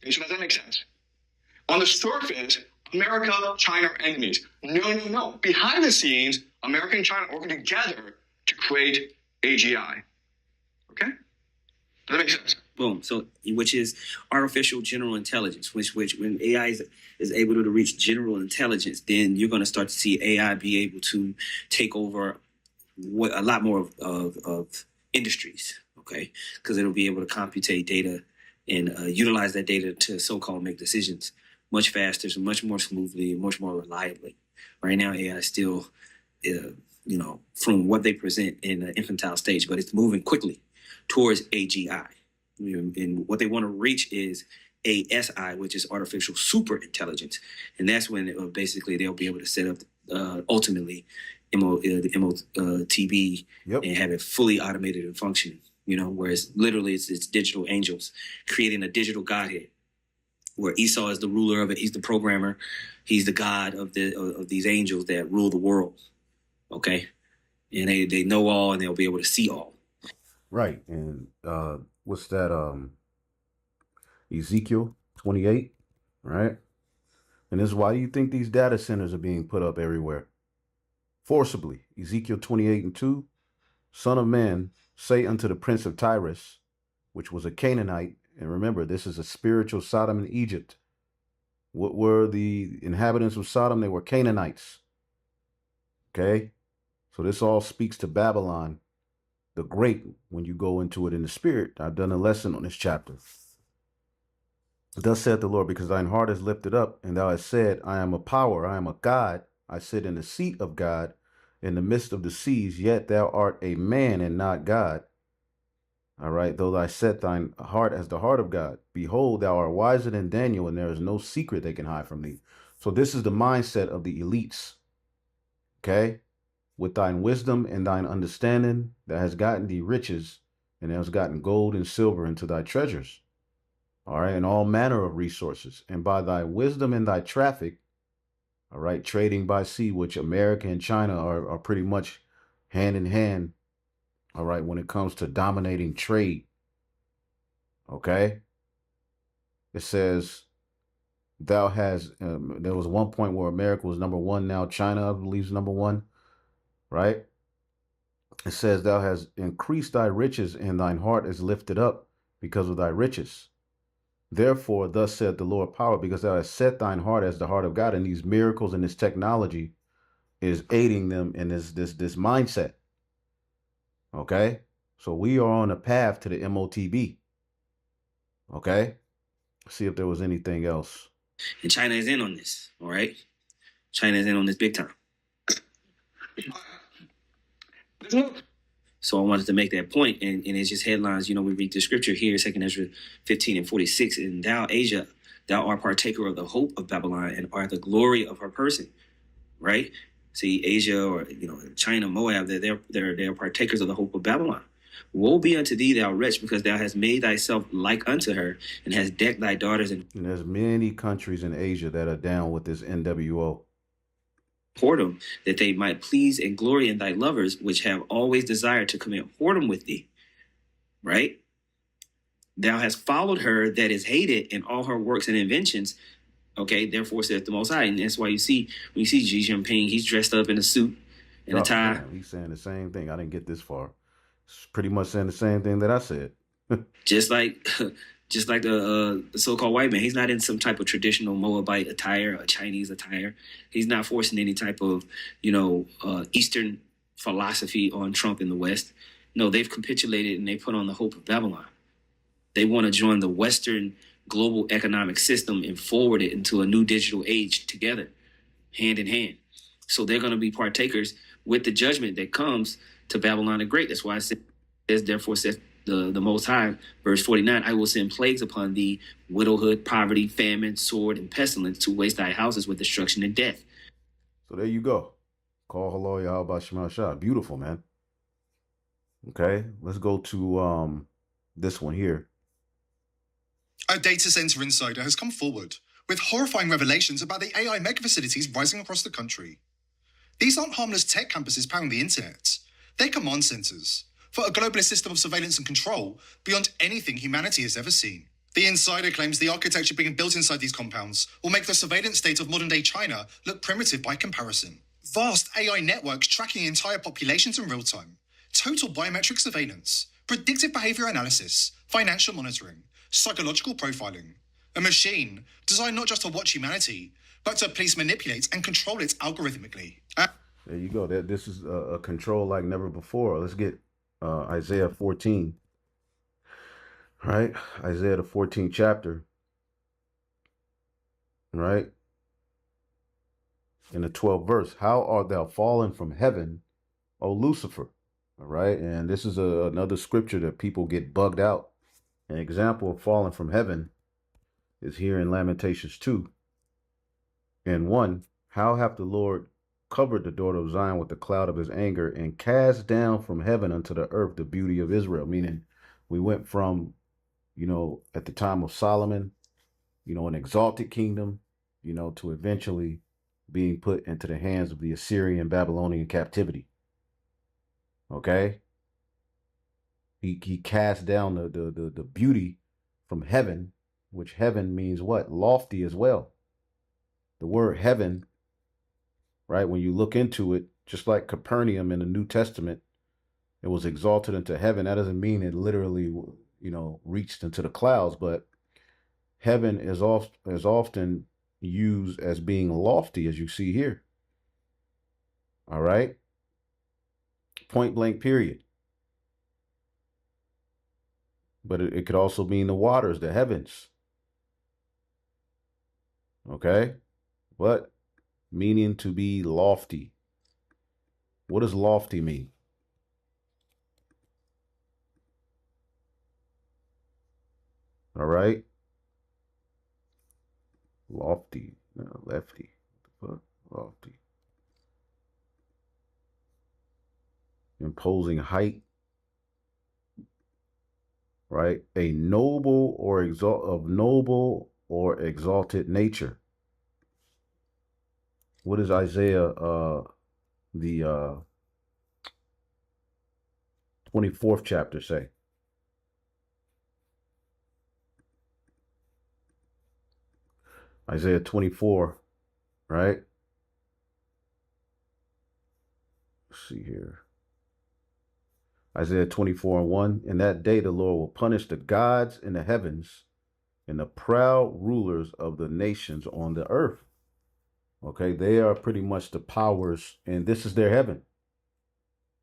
Okay, so does that make sense? On the surface, America, China are enemies. No. Behind the scenes, America and China are working together to create AGI. Okay? Does that make sense? Boom. So, which is artificial general intelligence, which when AI is able to reach general intelligence, then you're going to start to see AI be able to take over a lot more of industries, okay? Because it'll be able to computate data and utilize that data to so-called make decisions much faster, so much more smoothly, and much more reliably. Right now, AI is still, from what they present in the infantile stage, but it's moving quickly towards AGI. And what they want to reach is ASI, which is artificial super intelligence. And that's when basically they'll be able to set up ultimately the MOTB and have it fully automated and functioning, whereas literally it's digital angels creating a digital godhead where Esau is the ruler of it. He's the programmer. He's the god of these angels that rule the world. Okay. And they know all and they'll be able to see all. Right. And what's that? Ezekiel 28, right? And this is why you think these data centers are being put up everywhere. Forcibly. Ezekiel 28:2, Son of man, say unto the prince of Tyrus, which was a Canaanite, and remember, this is a spiritual Sodom and Egypt. What were the inhabitants of Sodom? They were Canaanites. Okay? So this all speaks to Babylon the Great when you go into it in the spirit. I've done a lesson on this chapter. Thus saith the Lord, because thine heart is lifted up, and thou hast said, I am a power, I am a God, I sit in the seat of God in the midst of the seas, yet thou art a man and not God. All right, though thou set thine heart as the heart of God, behold, thou art wiser than Daniel, and there is no secret they can hide from thee. So this is the mindset of the elites. Okay? With thine wisdom and thine understanding, that has gotten thee riches, and has gotten gold and silver into thy treasures. All right, and all manner of resources. And by thy wisdom and thy traffic, all right, trading by sea, which America and China are pretty much hand in hand, all right, when it comes to dominating trade. Okay? It says, thou has, there was one point where America was number one, now China, I believe, is number one, right? It says, thou hast increased thy riches, and thine heart is lifted up because of thy riches. Therefore, thus said the Lord power, because thou hast set thine heart as the heart of God, and these miracles and this technology is aiding them in this mindset. Okay? So we are on a path to the MOTB. Okay? See if there was anything else. And China is in on this, all right? China is in on this big time. So I wanted to make that point, and it's just headlines. We read the scripture here, 2 Ezra 15:46, and thou, Asia, thou art partaker of the hope of Babylon, and art the glory of her person, right? See, Asia or China, Moab, they're partakers of the hope of Babylon. Woe be unto thee, thou wretch, because thou hast made thyself like unto her, and hast decked thy daughters. And there's many countries in Asia that are down with this NWO. Whoredom, that they might please and glory in thy lovers, which have always desired to commit whoredom with thee. Right? Thou hast followed her that is hated in all her works and inventions. Okay, therefore saith the Most High. And that's why when you see Xi Jinping, he's dressed up in a suit and a tie. Man, he's saying the same thing. I didn't get this far. It's pretty much saying the same thing that I said. Just like the so-called white man. He's not in some type of traditional Moabite attire or Chinese attire. He's not forcing any type of, Eastern philosophy on Trump in the West. No, they've capitulated and they put on the hope of Babylon. They want to join the Western global economic system and forward it into a new digital age together, hand in hand. So they're going to be partakers with the judgment that comes to Babylon the Great. That's why it says, therefore says the Most High, verse 49, I will send plagues upon thee, widowhood, poverty, famine, sword, and pestilence, to waste thy houses with destruction and death. So there you go. Call hello Yahweh Shema Shah. Beautiful, man. Okay, let's go to this one here. A data center insider has come forward with horrifying revelations about the AI mega facilities rising across the country. These aren't harmless tech campuses powering the internet. They're command centers for a globalist system of surveillance and control beyond anything humanity has ever seen. The insider claims the architecture being built inside these compounds will make the surveillance state of modern-day China look primitive by comparison. Vast AI networks tracking entire populations in real time, total biometric surveillance, predictive behavior analysis, financial monitoring, psychological profiling. A machine designed not just to watch humanity, but to police, manipulate, and control it algorithmically. There you go. This is a control like never before. Let's get Isaiah 14. Right? Isaiah the 14th chapter. Right? In the 12th verse. How art thou fallen from heaven, O Lucifer? All right? And this is another scripture that people get bugged out. An example of falling from heaven is here in Lamentations 2 and 1. How hath the Lord covered the daughter of Zion with the cloud of his anger and cast down from heaven unto the earth the beauty of Israel? Meaning we went from, at the time of Solomon, an exalted kingdom, to eventually being put into the hands of the Assyrian Babylonian captivity. Okay? He cast down the beauty from heaven, which heaven means what? Lofty as well. The word heaven, right, when you look into it, just like Capernaum in the New Testament, it was exalted into heaven. That doesn't mean it literally, reached into the clouds, but heaven is often used as being lofty, as you see here. All right? Point blank, period. But it could also mean the waters, the heavens. Okay? But meaning to be lofty. What does lofty mean? All right? Lofty. No, lefty. What the fuck? Lofty. Imposing height. Right? A noble or exalted nature. What does Isaiah the 24th chapter say? Isaiah 24, right? Let's see here. Isaiah 24 and 1. In that day the Lord will punish the gods in the heavens and the proud rulers of the nations on the earth. Okay, they are pretty much the powers, and this is their heaven.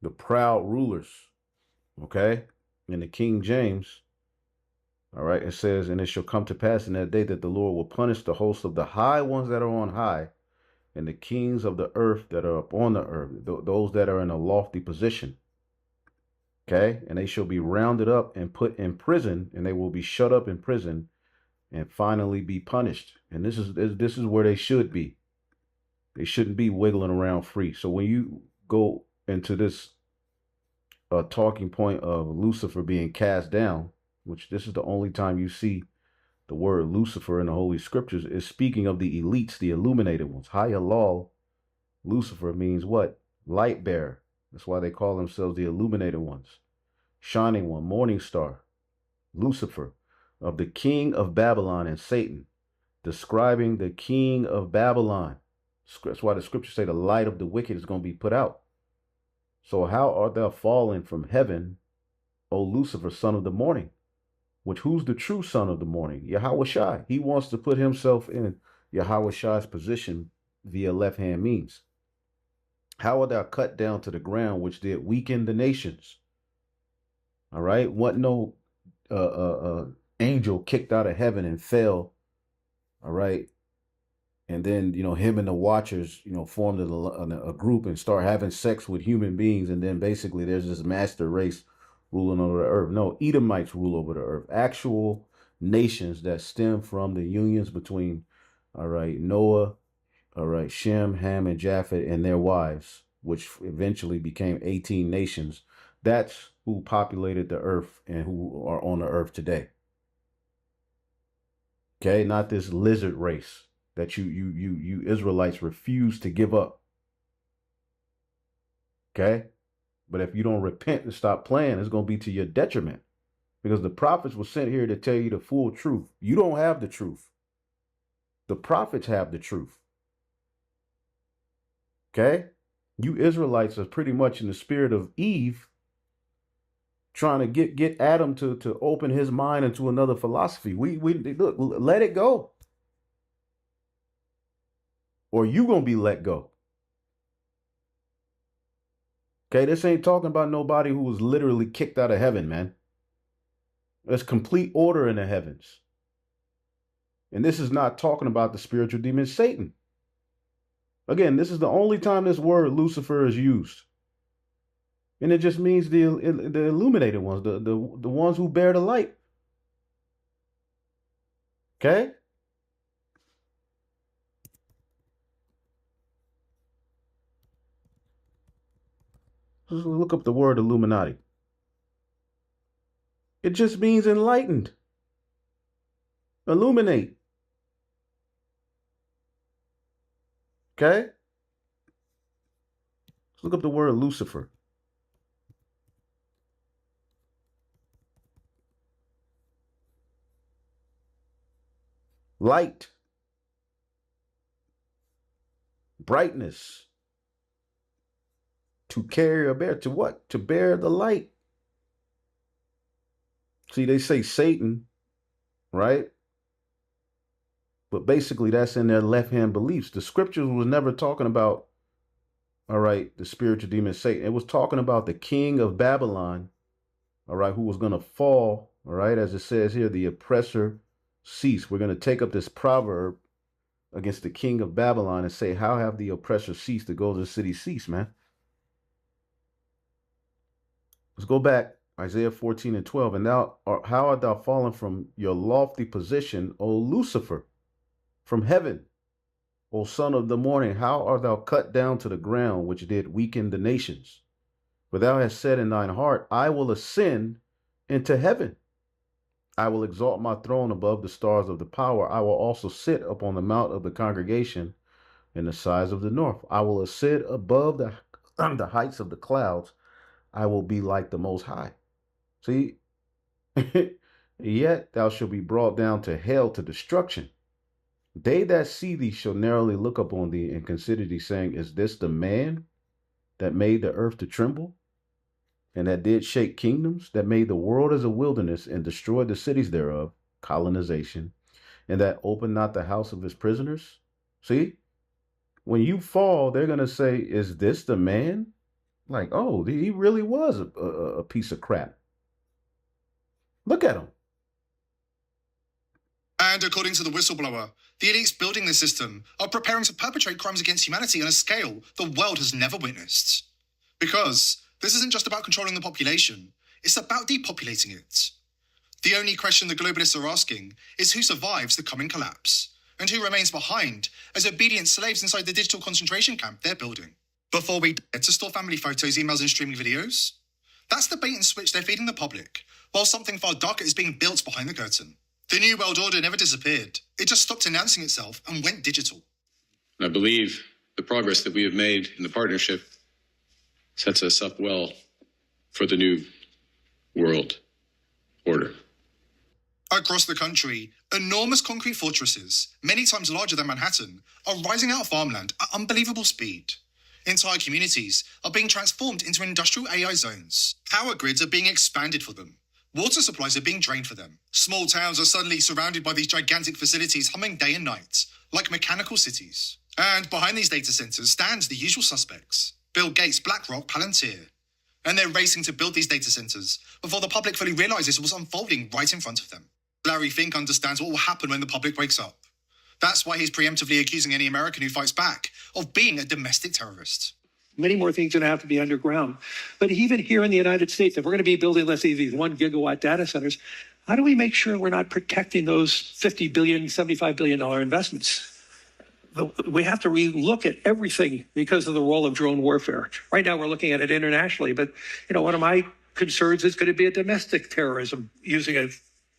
The proud rulers. Okay, in the King James, all right, it says, and it shall come to pass in that day that the Lord will punish the host of the high ones that are on high, and the kings of the earth that are upon the earth, those that are in a lofty position. Okay, and they shall be rounded up and put in prison, and they will be shut up in prison and finally be punished. And this is where they should be. They shouldn't be wiggling around free. So when you go into this talking point of Lucifer being cast down, which this is the only time you see the word Lucifer in the Holy Scriptures, is speaking of the elites, the illuminated ones. Hayalal, Lucifer means what? Light bearer. That's why they call themselves the illuminated ones. Shining one, morning star, Lucifer, of the king of Babylon and Satan, describing the king of Babylon. That's why the scriptures say the light of the wicked is going to be put out. So how art thou fallen from heaven, O Lucifer, son of the morning? Which who's the true son of the morning? Yahweh Shai. He wants to put himself in Yahweh Shai's position via left-hand means. How art thou cut down to the ground, which did weaken the nations? All right. What no angel kicked out of heaven and fell. All right. And then, him and the Watchers, formed a group and start having sex with human beings. And then basically there's this master race ruling over the earth. No, Edomites rule over the earth. Actual nations that stem from the unions between, all right, Noah, all right, Shem, Ham, and Japheth and their wives, which eventually became 18 nations. That's who populated the earth and who are on the earth today. Okay, not this lizard race that you Israelites refuse to give up. Okay, but if you don't repent and stop playing, it's going to be to your detriment, because the prophets were sent here to tell you the full truth. You don't have the truth. The prophets have the truth. Okay, you Israelites are pretty much in the spirit of Eve, trying to get Adam to open his mind into another philosophy. We look, let it go, or you gonna be let go. Okay, this ain't talking about nobody who was literally kicked out of heaven, man. There's complete order in the heavens. And this is not talking about the spiritual demon Satan. Again, this is the only time this word Lucifer is used. And it just means the illuminated ones, the ones who bear the light. Okay? Let's look up the word Illuminati. It just means enlightened. Illuminate. Okay? Let's look up the word Lucifer. Light. Brightness. To carry or bear. To what? To bear the light. See, they say Satan, right? But basically that's in their left-hand beliefs. The scriptures was never talking about, all right, the spiritual demon Satan. It was talking about the king of Babylon, all right, who was going to fall, all right, as it says here, the oppressor cease. We're going to take up this proverb against the king of Babylon and say, how have the oppressor ceased? The goals of the city cease, man. Let's go back. Isaiah 14:12. And thou, how art thou fallen from your lofty position, O Lucifer, from heaven, O son of the morning? How art thou cut down to the ground, which did weaken the nations? For thou hast said in thine heart, I will ascend into heaven. I will exalt my throne above the stars of the power. I will also sit upon the mount of the congregation in the sides of the north. I will ascend above the heights of the clouds. I will be like the Most High. See, yet thou shalt be brought down to hell, to destruction. They that see thee shall narrowly look upon thee and consider thee, saying, is this the man that made the earth to tremble, and that did shake kingdoms, that made the world as a wilderness and destroyed the cities thereof, colonization, and that opened not the house of his prisoners? See, when you fall, they're going to say, is this the man? Like, oh, he really was a piece of crap. Look at him. And according to the whistleblower, the elites building this system are preparing to perpetrate crimes against humanity on a scale the world has never witnessed. Because this isn't just about controlling the population, it's about depopulating it. The only question the globalists are asking is who survives the coming collapse, and who remains behind as obedient slaves inside the digital concentration camp they're building. Before we dare to store family photos, emails, and streaming videos, that's the bait and switch they're feeding the public, while something far darker is being built behind the curtain. The New World Order never disappeared. It just stopped announcing itself and went digital. I believe the progress that we have made in the partnership sets us up well for the New World Order. Across the country, enormous concrete fortresses, many times larger than Manhattan, are rising out of farmland at unbelievable speed. Entire communities are being transformed into industrial AI zones. Power grids are being expanded for them. Water supplies are being drained for them. Small towns are suddenly surrounded by these gigantic facilities humming day and night, like mechanical cities. And behind these data centers stands the usual suspects: Bill Gates, BlackRock, Palantir. And they're racing to build these data centers before the public fully realizes what's unfolding right in front of them. Larry Fink understands what will happen when the public wakes up. That's why he's preemptively accusing any American who fights back of being a domestic terrorist. Many more things are going to have to be underground. But even here in the United States, if we're going to be building, let's say, these 1 gigawatt data centers, how do we make sure we're not protecting those $50 billion, $75 billion investments? We have to relook at everything because of the role of drone warfare. Right now, we're looking at it internationally. But, one of my concerns it's going to be a domestic terrorism using a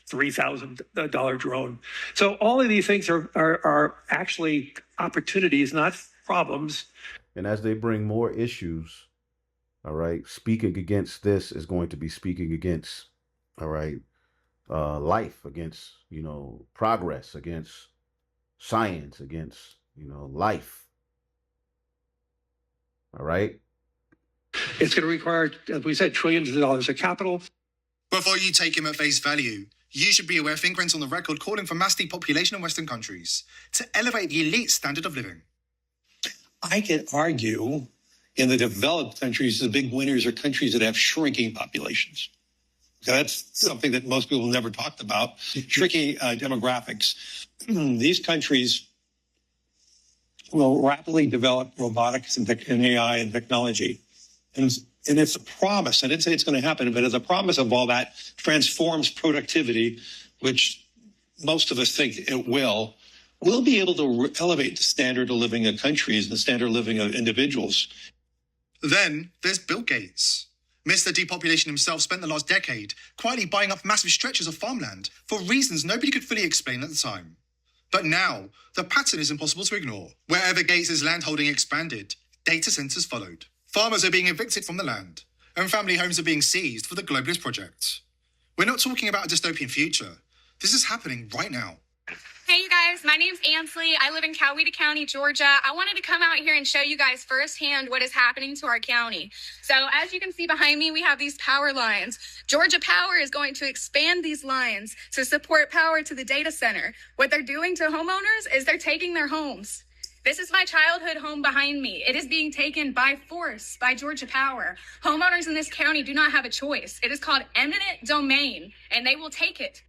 $3,000 drone. So all of these things are actually opportunities, not problems. And as they bring more issues, all right, speaking against this is going to be speaking against, all right, life, against, progress, against science, against, life. All right. It's going to require, as we said, trillions of dollars of capital. Before you take him at face value, you should be aware fingerprints on the record calling for mass depopulation in Western countries to elevate the elite standard of living. I can argue in the developed countries, the big winners are countries that have shrinking populations. That's something that most people never talked about, shrinking demographics. These countries will rapidly develop robotics and AI and technology. And it's a promise. I didn't say it's going to happen, but it's a promise of all that transforms productivity, which most of us think it will. We'll be able to elevate the standard of living of countries and the standard of living of individuals. Then there's Bill Gates. Mr. Depopulation himself spent the last decade quietly buying up massive stretches of farmland for reasons nobody could fully explain at the time. But now, the pattern is impossible to ignore. Wherever Gates' landholding expanded, data centers followed. Farmers are being evicted from the land, and family homes are being seized for the globalist project. We're not talking about a dystopian future. This is happening right now. Hey you guys, my name's Ansley. I live in Coweta County, Georgia. I wanted to come out here and show you guys firsthand what is happening to our county. So as you can see behind me, we have these power lines. Georgia Power is going to expand these lines to support power to the data center. What they're doing to homeowners is they're taking their homes. This is my childhood home behind me. It is being taken by force by Georgia Power. Homeowners in this county do not have a choice. It is called eminent domain, and they will take it.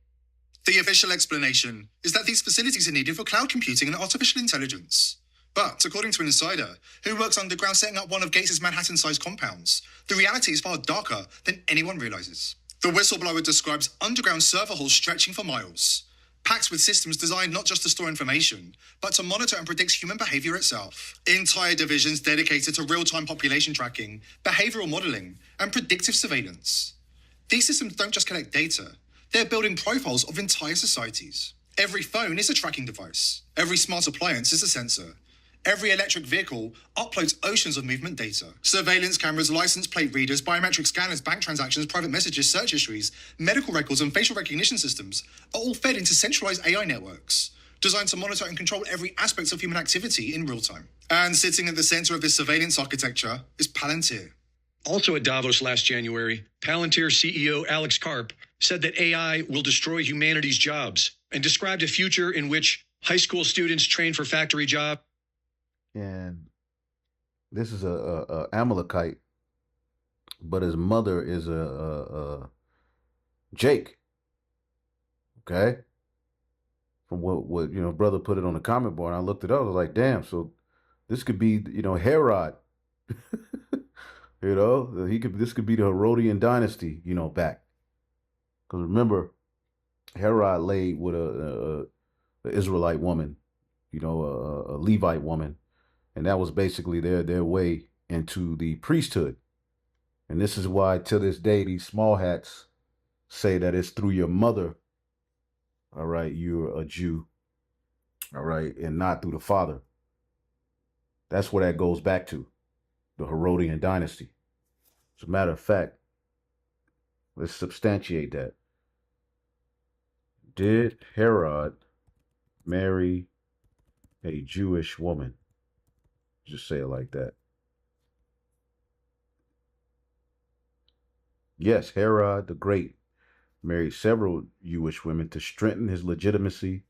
The official explanation is that these facilities are needed for cloud computing and artificial intelligence. But according to an insider who works underground setting up one of Gates' Manhattan-sized compounds, the reality is far darker than anyone realizes. The whistleblower describes underground server halls stretching for miles, packed with systems designed not just to store information, but to monitor and predict human behavior itself. Entire divisions dedicated to real-time population tracking, behavioral modeling, and predictive surveillance. These systems don't just collect data. They're building profiles of entire societies. Every phone is a tracking device. Every smart appliance is a sensor. Every electric vehicle uploads oceans of movement data. Surveillance cameras, license plate readers, biometric scanners, bank transactions, private messages, search histories, medical records, and facial recognition systems are all fed into centralized AI networks, designed to monitor and control every aspect of human activity in real time. And sitting at the center of this surveillance architecture is Palantir. Also at Davos last January, Palantir CEO Alex Karp said that AI will destroy humanity's jobs and described a future in which high school students train for factory jobs. And this is a Amalekite, but his mother is a Jake. Okay. From what brother put it on the comment board, and I looked it up. I was like, damn. So this could be Herod. This could be the Herodian dynasty, back. Because remember, Herod laid with a Israelite woman, a Levite woman, and that was basically their way into the priesthood. And this is why, to this day, these small hats say that it's through your mother, all right, you're a Jew, all right, and not through the father. That's where that goes back to, the Herodian dynasty. As a matter of fact, let's substantiate that. Did Herod marry a Jewish woman? Just say it like that. Yes, Herod the Great married several Jewish women to strengthen his legitimacy.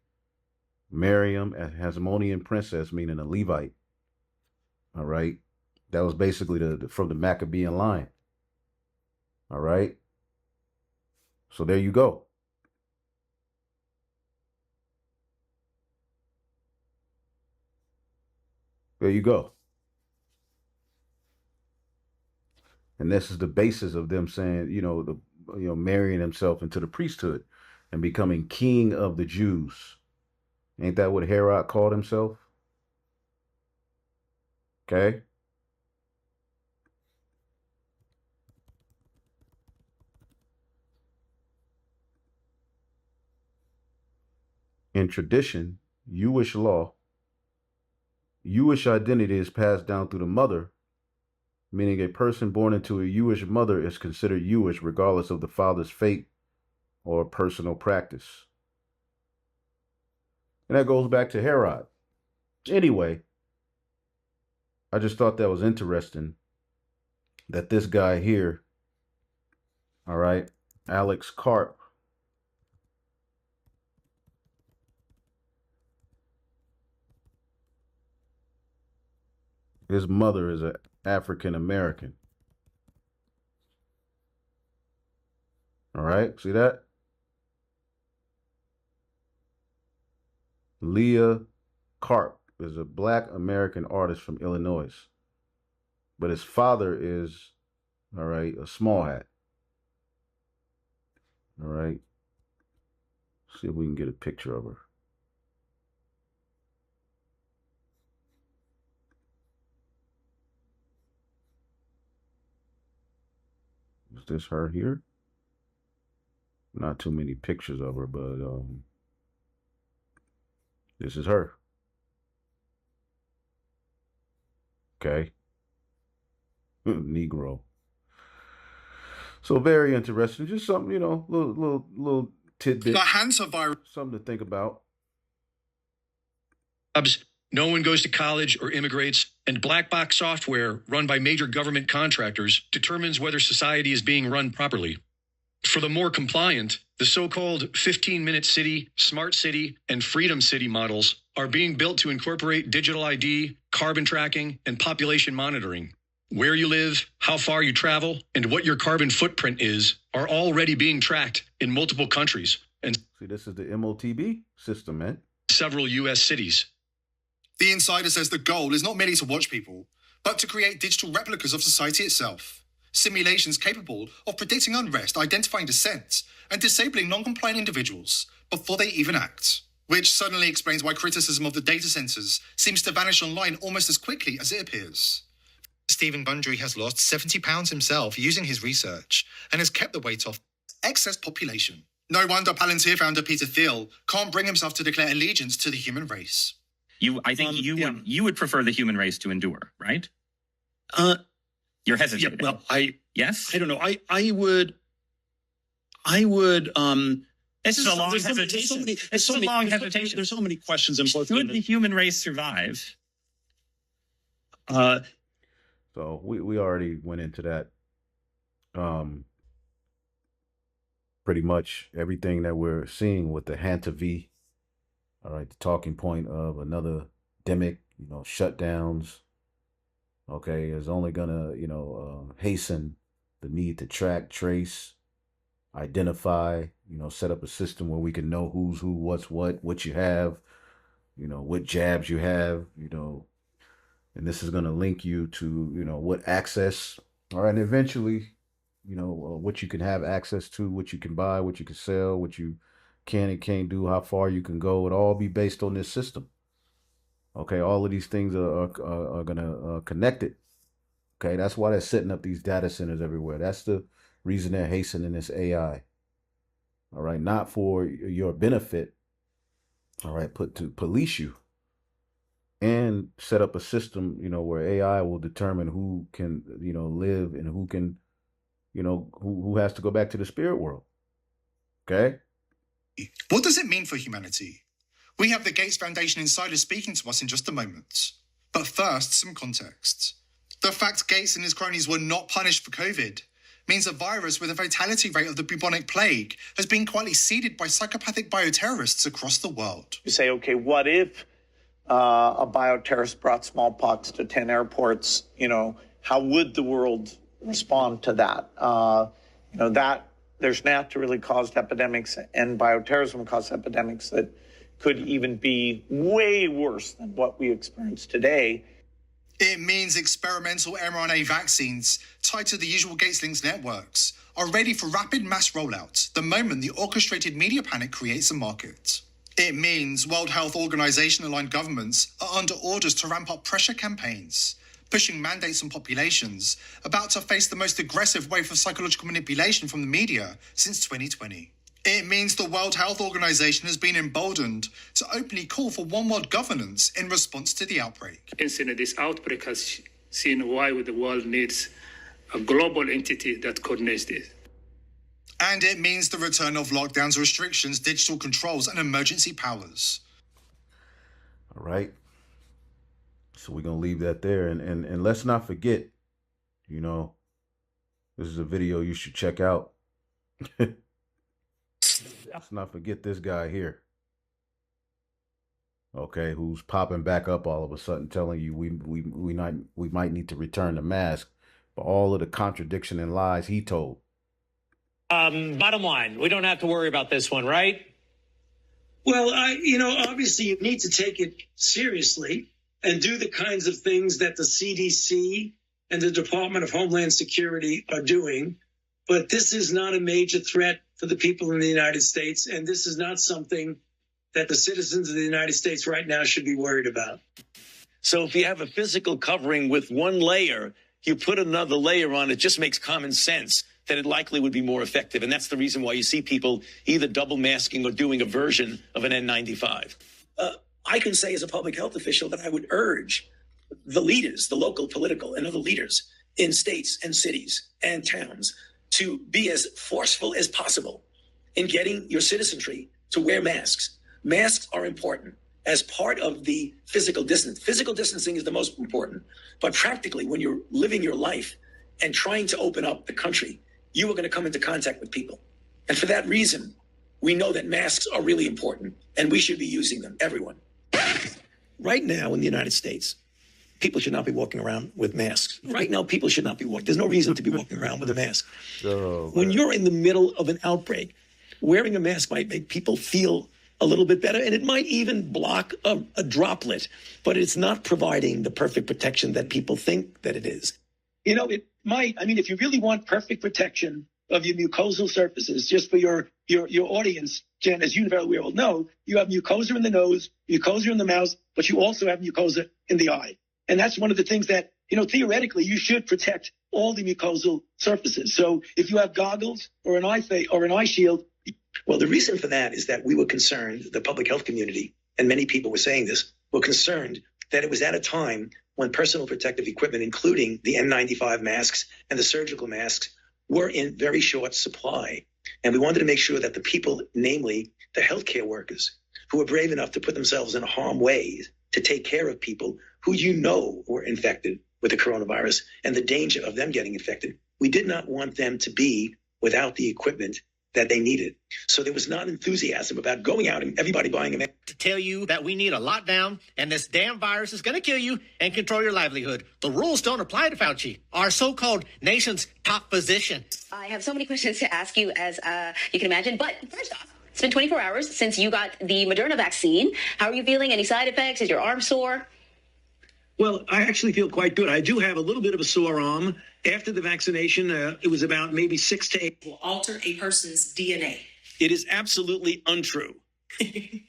Miriam, a Hasmonean princess, meaning a Levite. All right. That was basically from the Maccabean line. All right. So there you go. There you go. And this is the basis of them saying, marrying himself into the priesthood and becoming king of the Jews. Ain't that what Herod called himself? Okay. in tradition, Jewish law, Jewish identity is passed down through the mother, meaning a person born into a Jewish mother is considered Jewish regardless of the father's faith or personal practice. And that goes back to Herod. Anyway, I just thought that was interesting that this guy here, all right, Alex Karp, his mother is an African American. All right, see that? Leah Karp is a Black American artist from Illinois. But his father is, all right, a small hat. All right. See if we can get a picture of her. Is this her here? Not too many pictures of her, but this is her. Okay. Negro. So very interesting. Just something, you know, little tidbit. The Hansa virus. Something to think about. No one goes to college or immigrates, and black box software run by major government contractors determines whether society is being run properly. For the more compliant, the so-called 15-minute city, smart city, and freedom city models are being built to incorporate digital ID, carbon tracking, and population monitoring. Where you live, how far you travel, and what your carbon footprint is are already being tracked in multiple countries and see, this is the MOTB system, man. Several U.S. cities. The Insider says the goal is not merely to watch people, but to create digital replicas of society itself. Simulations capable of predicting unrest, identifying dissent, and disabling non-compliant individuals before they even act. Which suddenly explains why criticism of the data centers seems to vanish online almost as quickly as it appears. Stephen Gundry has lost 70 pounds himself using his research and has kept the weight off excess population. No wonder Palantir founder Peter Thiel can't bring himself to declare allegiance to the human race. I think you would prefer the human race to endure, right? You're hesitating. Yeah, well, yes. I don't know. I would. This is a long hesitation. There's so many questions in both. Should the human race survive? So we already went into that. Pretty much everything that we're seeing with the Hanta V. All right, the talking point of another demic, you know, shutdowns. Okay, is only gonna, you know, hasten the need to track, trace, identify, you know, set up a system where we can know who's who, what's what you have, you know, what jabs you have, you know, and this is gonna link you to, you know, what access, all right, and eventually, you know, what you can have access to, what you can buy, what you can sell, what you can and can't do, how far you can go. It'll all be based on this system. Okay, all of these things are gonna connect it. Okay, that's why they're setting up these data centers everywhere. That's the reason they're hastening this AI. All right, not for your benefit. All right, put to police you and set up a system, you know, where AI will determine who can, you know, live and who can, you know, who has to go back to the spirit world. Okay. What does it mean for humanity? We have the Gates Foundation insider speaking to us in just a moment. But first, some context. The fact Gates and his cronies were not punished for COVID means a virus with a fatality rate of the bubonic plague has been quietly seeded by psychopathic bioterrorists across the world. You say, okay, what if a bioterrorist brought smallpox to 10 airports? You know, how would the world respond to that? You know, that there's naturally caused epidemics and bioterrorism caused epidemics that could even be way worse than what we experience today. It means experimental mRNA vaccines tied to the usual Gates links networks are ready for rapid mass rollout the moment the orchestrated media panic creates a market. It means World Health Organization-aligned governments are under orders to ramp up pressure campaigns, pushing mandates on populations about to face the most aggressive wave of psychological manipulation from the media since 2020. It means the World Health Organization has been emboldened to openly call for one world governance in response to the outbreak. Incident, this outbreak has seen why the world needs a global entity that coordinates this. And it means the return of lockdowns, restrictions, digital controls, and emergency powers. All right. So we're going to leave that there. And let's not forget, you know, this is a video you should check out. Let's not forget this guy here. Okay, who's popping back up all of a sudden telling you we might need to return the mask for all of the contradiction and lies he told. Bottom line, we don't have to worry about this one, right? Well, obviously you need to take it seriously and do the kinds of things that the CDC and the Department of Homeland Security are doing. But this is not a major threat for the people in the United States, and this is not something that the citizens of the United States right now should be worried about. So if you have a physical covering with one layer, you put another layer on, it just makes common sense that it likely would be more effective. And that's the reason why you see people either double masking or doing a version of an N95. I can say as a public health official that I would urge the leaders, the local political and other leaders in states and cities and towns to be as forceful as possible in getting your citizenry to wear masks. Masks are important as part of the physical distance. Physical distancing is the most important, but practically when you're living your life and trying to open up the country, you are going to come into contact with people. And for that reason, we know that masks are really important and we should be using them, everyone. Right now in the United States, people should not be walking around with masks. Right now, people should not be walking. There's no reason to be walking around with a mask. When you're in the middle of an outbreak, wearing a mask might make people feel a little bit better, and it might even block a droplet, but it's not providing the perfect protection that people think that it is. It might. I mean, if you really want perfect protection of your mucosal surfaces, just for your audience, Jen, as you very well know, you have mucosa in the nose, mucosa in the mouth, but you also have mucosa in the eye. And that's one of the things that, theoretically, you should protect all the mucosal surfaces. So if you have goggles or an eye shield. Well, the reason for that is that we were concerned, the public health community, and many people were saying this, were concerned that it was at a time when personal protective equipment, including the N95 masks and the surgical masks, were in very short supply. And we wanted to make sure that the people, namely the healthcare workers, who were brave enough to put themselves in harm's way to take care of people who were infected with the coronavirus and the danger of them getting infected, we did not want them to be without the equipment that they needed. So there was not enthusiasm about going out and everybody buying a mask. To tell you that we need a lockdown and this damn virus is going to kill you and control your livelihood. The rules don't apply to Fauci, our so-called nation's top physician. I have so many questions to ask you, as you can imagine. But first off, it's been 24 hours since you got the Moderna vaccine. How are you feeling? Any side effects? Is your arm sore? Well, I actually feel quite good. I do have a little bit of a sore arm. After the vaccination, it was about maybe 6 to 8. Will alter a person's DNA. It is absolutely untrue. Okay,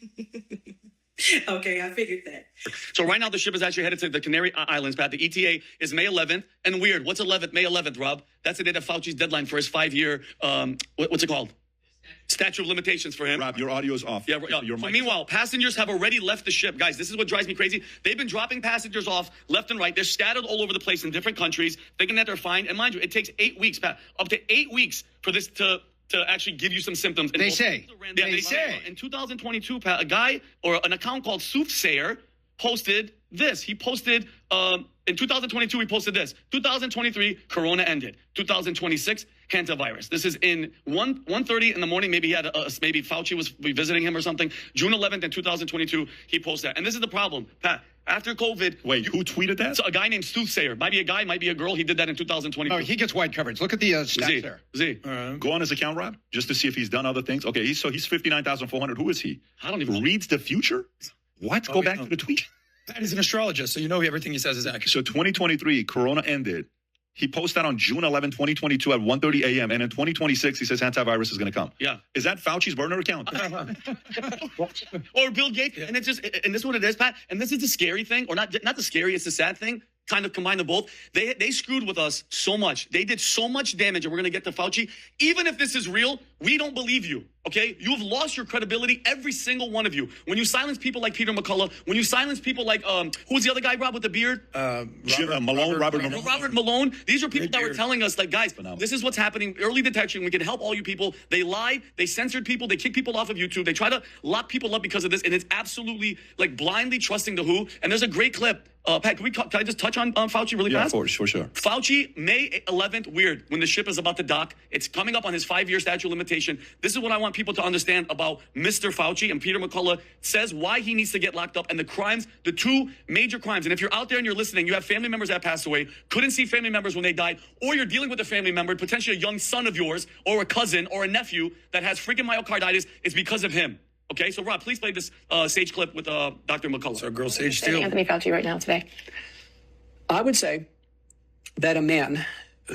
I figured that. So right now the ship is actually headed to the Canary Islands, Pat. The ETA is May 11th. And weird, what's 11th? May 11th, Rob? That's the date of Fauci's deadline for his 5-year, what's it called? Statute of limitations for him. Rob, your audio's off. Yeah, so meanwhile, passengers have already left the ship. Guys, this is what drives me crazy. They've been dropping passengers off left and right. They're scattered all over the place in different countries, thinking that they're fine. And mind you, it takes 8 weeks, Pat, up to 8 weeks for this to actually give you some symptoms. They say. Yeah, they say. In 2022, Pat, a guy or an account called Soothsayer posted this. He posted, in 2022, he posted this. 2023, Corona ended. 2026, hantavirus. This is in 1:30 in the morning. Maybe he had maybe Fauci was visiting him or something. June 11th in 2022, he posted that. And this is the problem, Pat. After COVID. Wait, who tweeted that? So a guy named Soothsayer. Might be a guy, might be a girl. He did that in 2022. Oh, he gets wide coverage. Look at the stats there. Go on his account, Rob, just to see if he's done other things. Okay, he's 59,400. Who is he? I don't even know. Reads the future? What? Go back to the tweet. That is an astrologist, so you know everything he says is accurate. So 2023, Corona ended. He posted that on June 11, 2022 at 1:30 a.m. And in 2026, he says antivirus is going to come. Yeah. Is that Fauci's burner account? Or Bill Gates. Yeah. And it's just, and this is what it is, Pat. And this is the scary thing, or not the scary, it's the sad thing. kind of combine them both. They screwed with us so much. They did so much damage, and we're going to get to Fauci. Even if this is real, we don't believe you, okay? You have lost your credibility, every single one of you. When you silence people like Peter McCullough, when you silence people like, who's the other guy, Rob, with the beard? Robert Malone. Robert Malone. These are people that were telling us, like, guys, this is what's happening. Early detection. We can help all you people. They lied. They censored people. They kicked people off of YouTube. They try to lock people up because of this, and it's absolutely, like, blindly trusting the WHO. And there's a great clip. Pat, can I just touch on Fauci really fast? Yeah, for sure. Fauci, May 11th, weird, when the ship is about to dock. It's coming up on his 5-year statute of limitation. This is what I want people to understand about Mr. Fauci. And Peter McCullough says why he needs to get locked up and the crimes, the 2 major crimes. And if you're out there and you're listening, you have family members that passed away, couldn't see family members when they died, or you're dealing with a family member, potentially a young son of yours, or a cousin, or a nephew that has freaking myocarditis, it's because of him. Okay, so Rob, please play this Sage clip with Dr. McCullough. It's our girl Sage Steele. Anthony Fauci right now today. I would say that a man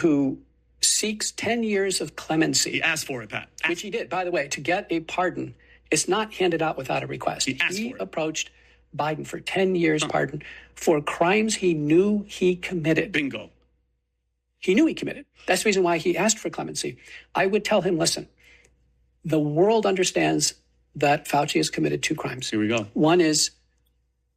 who seeks 10 years of clemency. He asked for it, Pat. Which he did, by the way, to get a pardon. It's not handed out without a request. He approached Biden for 10 years pardon for crimes he knew he committed. Bingo. He knew he committed. That's the reason why he asked for clemency. I would tell him, listen, the world understands that Fauci has committed 2 crimes. Here we go. One is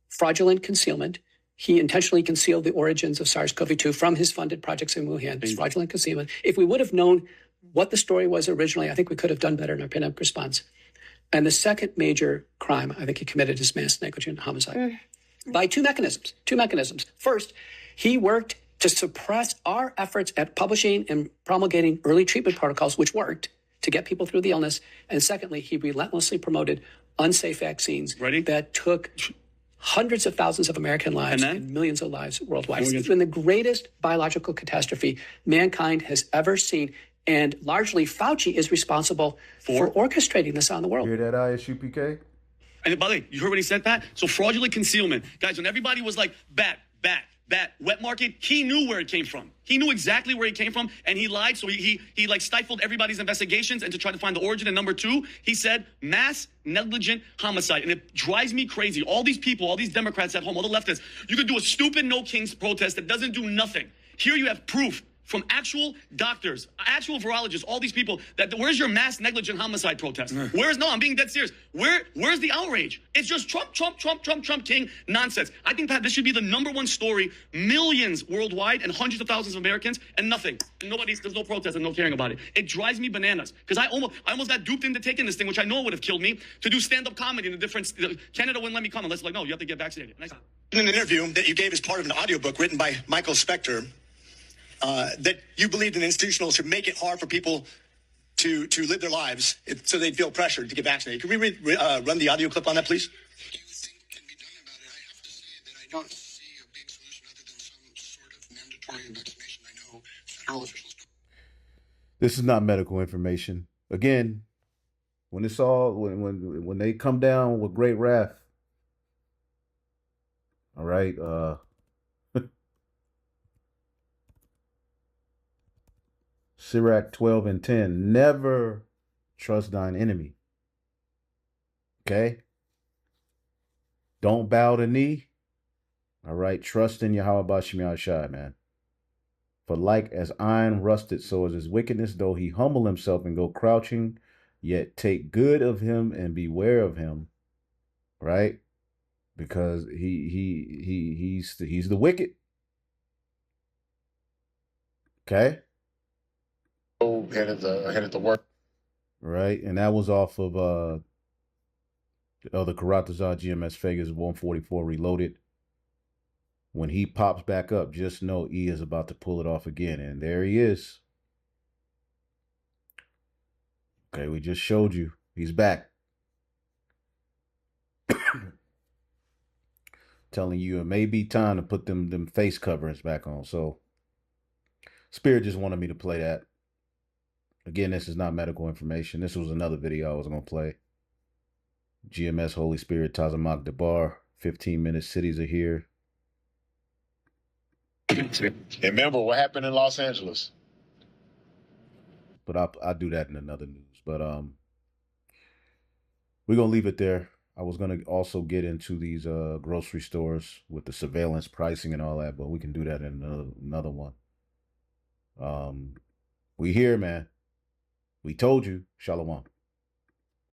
fraudulent concealment. He intentionally concealed the origins of SARS-CoV-2 from his funded projects in Wuhan. It's fraudulent concealment. If we would have known what the story was originally, I think we could have done better in our pandemic response. And the second major crime I think he committed is mass negligent homicide by 2 mechanisms. 2 mechanisms. First, he worked to suppress our efforts at publishing and promulgating early treatment protocols, which worked to get people through the illness. And secondly, he relentlessly promoted unsafe vaccines that took hundreds of thousands of American lives and millions of lives worldwide. It's been the greatest biological catastrophe mankind has ever seen. And largely, Fauci is responsible for orchestrating this on the world. Hear that, ISUPK? And by the way, you heard what he said, Pat? So fraudulent concealment. Guys, when everybody was like, bat, wet market, he knew where it came from. He knew exactly where it came from, and he lied. So he like stifled everybody's investigations and to try to find the origin. And number 2, he said mass negligent homicide. And it drives me crazy. All these people, all these Democrats at home, all the leftists, you could do a stupid No Kings protest that doesn't do nothing. Here you have proof from actual doctors, actual virologists, all these people, that where's your mass negligent homicide protest? No, I'm being dead serious. Where's the outrage? It's just Trump king nonsense. I think, Pat, this should be the #1 story, millions worldwide and hundreds of thousands of Americans, and nothing. And there's no protest and no caring about it. It drives me bananas because I almost got duped into taking this thing, which I know would have killed me, to do stand-up comedy in a different, Canada wouldn't let me come unless, like, no, you have to get vaccinated. In an interview that you gave as part of an audiobook written by Michael Spector, that you believed an institutional should make it hard for people to live their lives so they feel pressured to get vaccinated. Can we run the audio clip on that, please? What do you think can be done about it? I have to say that I don't see a big solution other than some sort of mandatory vaccination. I know federal officials. This is not medical information. Again, when it's all when they come down with great wrath, all right, Sirach 12:10, never trust thine enemy. Okay? Don't bow the knee. All right? Trust in Yahweh Bashim Yahshai, man. For like as iron rusted, so is his wickedness, though he humble himself and go crouching, yet take good of him and beware of him. Right? Because he's the wicked. Okay? Headed to work. Right, and that was off of the Karatazar GMS Vegas 144 Reloaded. When he pops back up, just know E is about to pull it off again, and there he is. Okay, we just showed you. He's back. Telling you it may be time to put them face coverings back on. So Spirit just wanted me to play that. Again, this is not medical information. This was another video I was going to play. GMS Holy Spirit Tazamak Debar. 15-minute cities are here. Remember what happened in Los Angeles. But I'll do that in another news. But we're going to leave it there. I was gonna also get into these grocery stores with the surveillance pricing and all that, but we can do that in another one. We here, man. We told you. Shalom.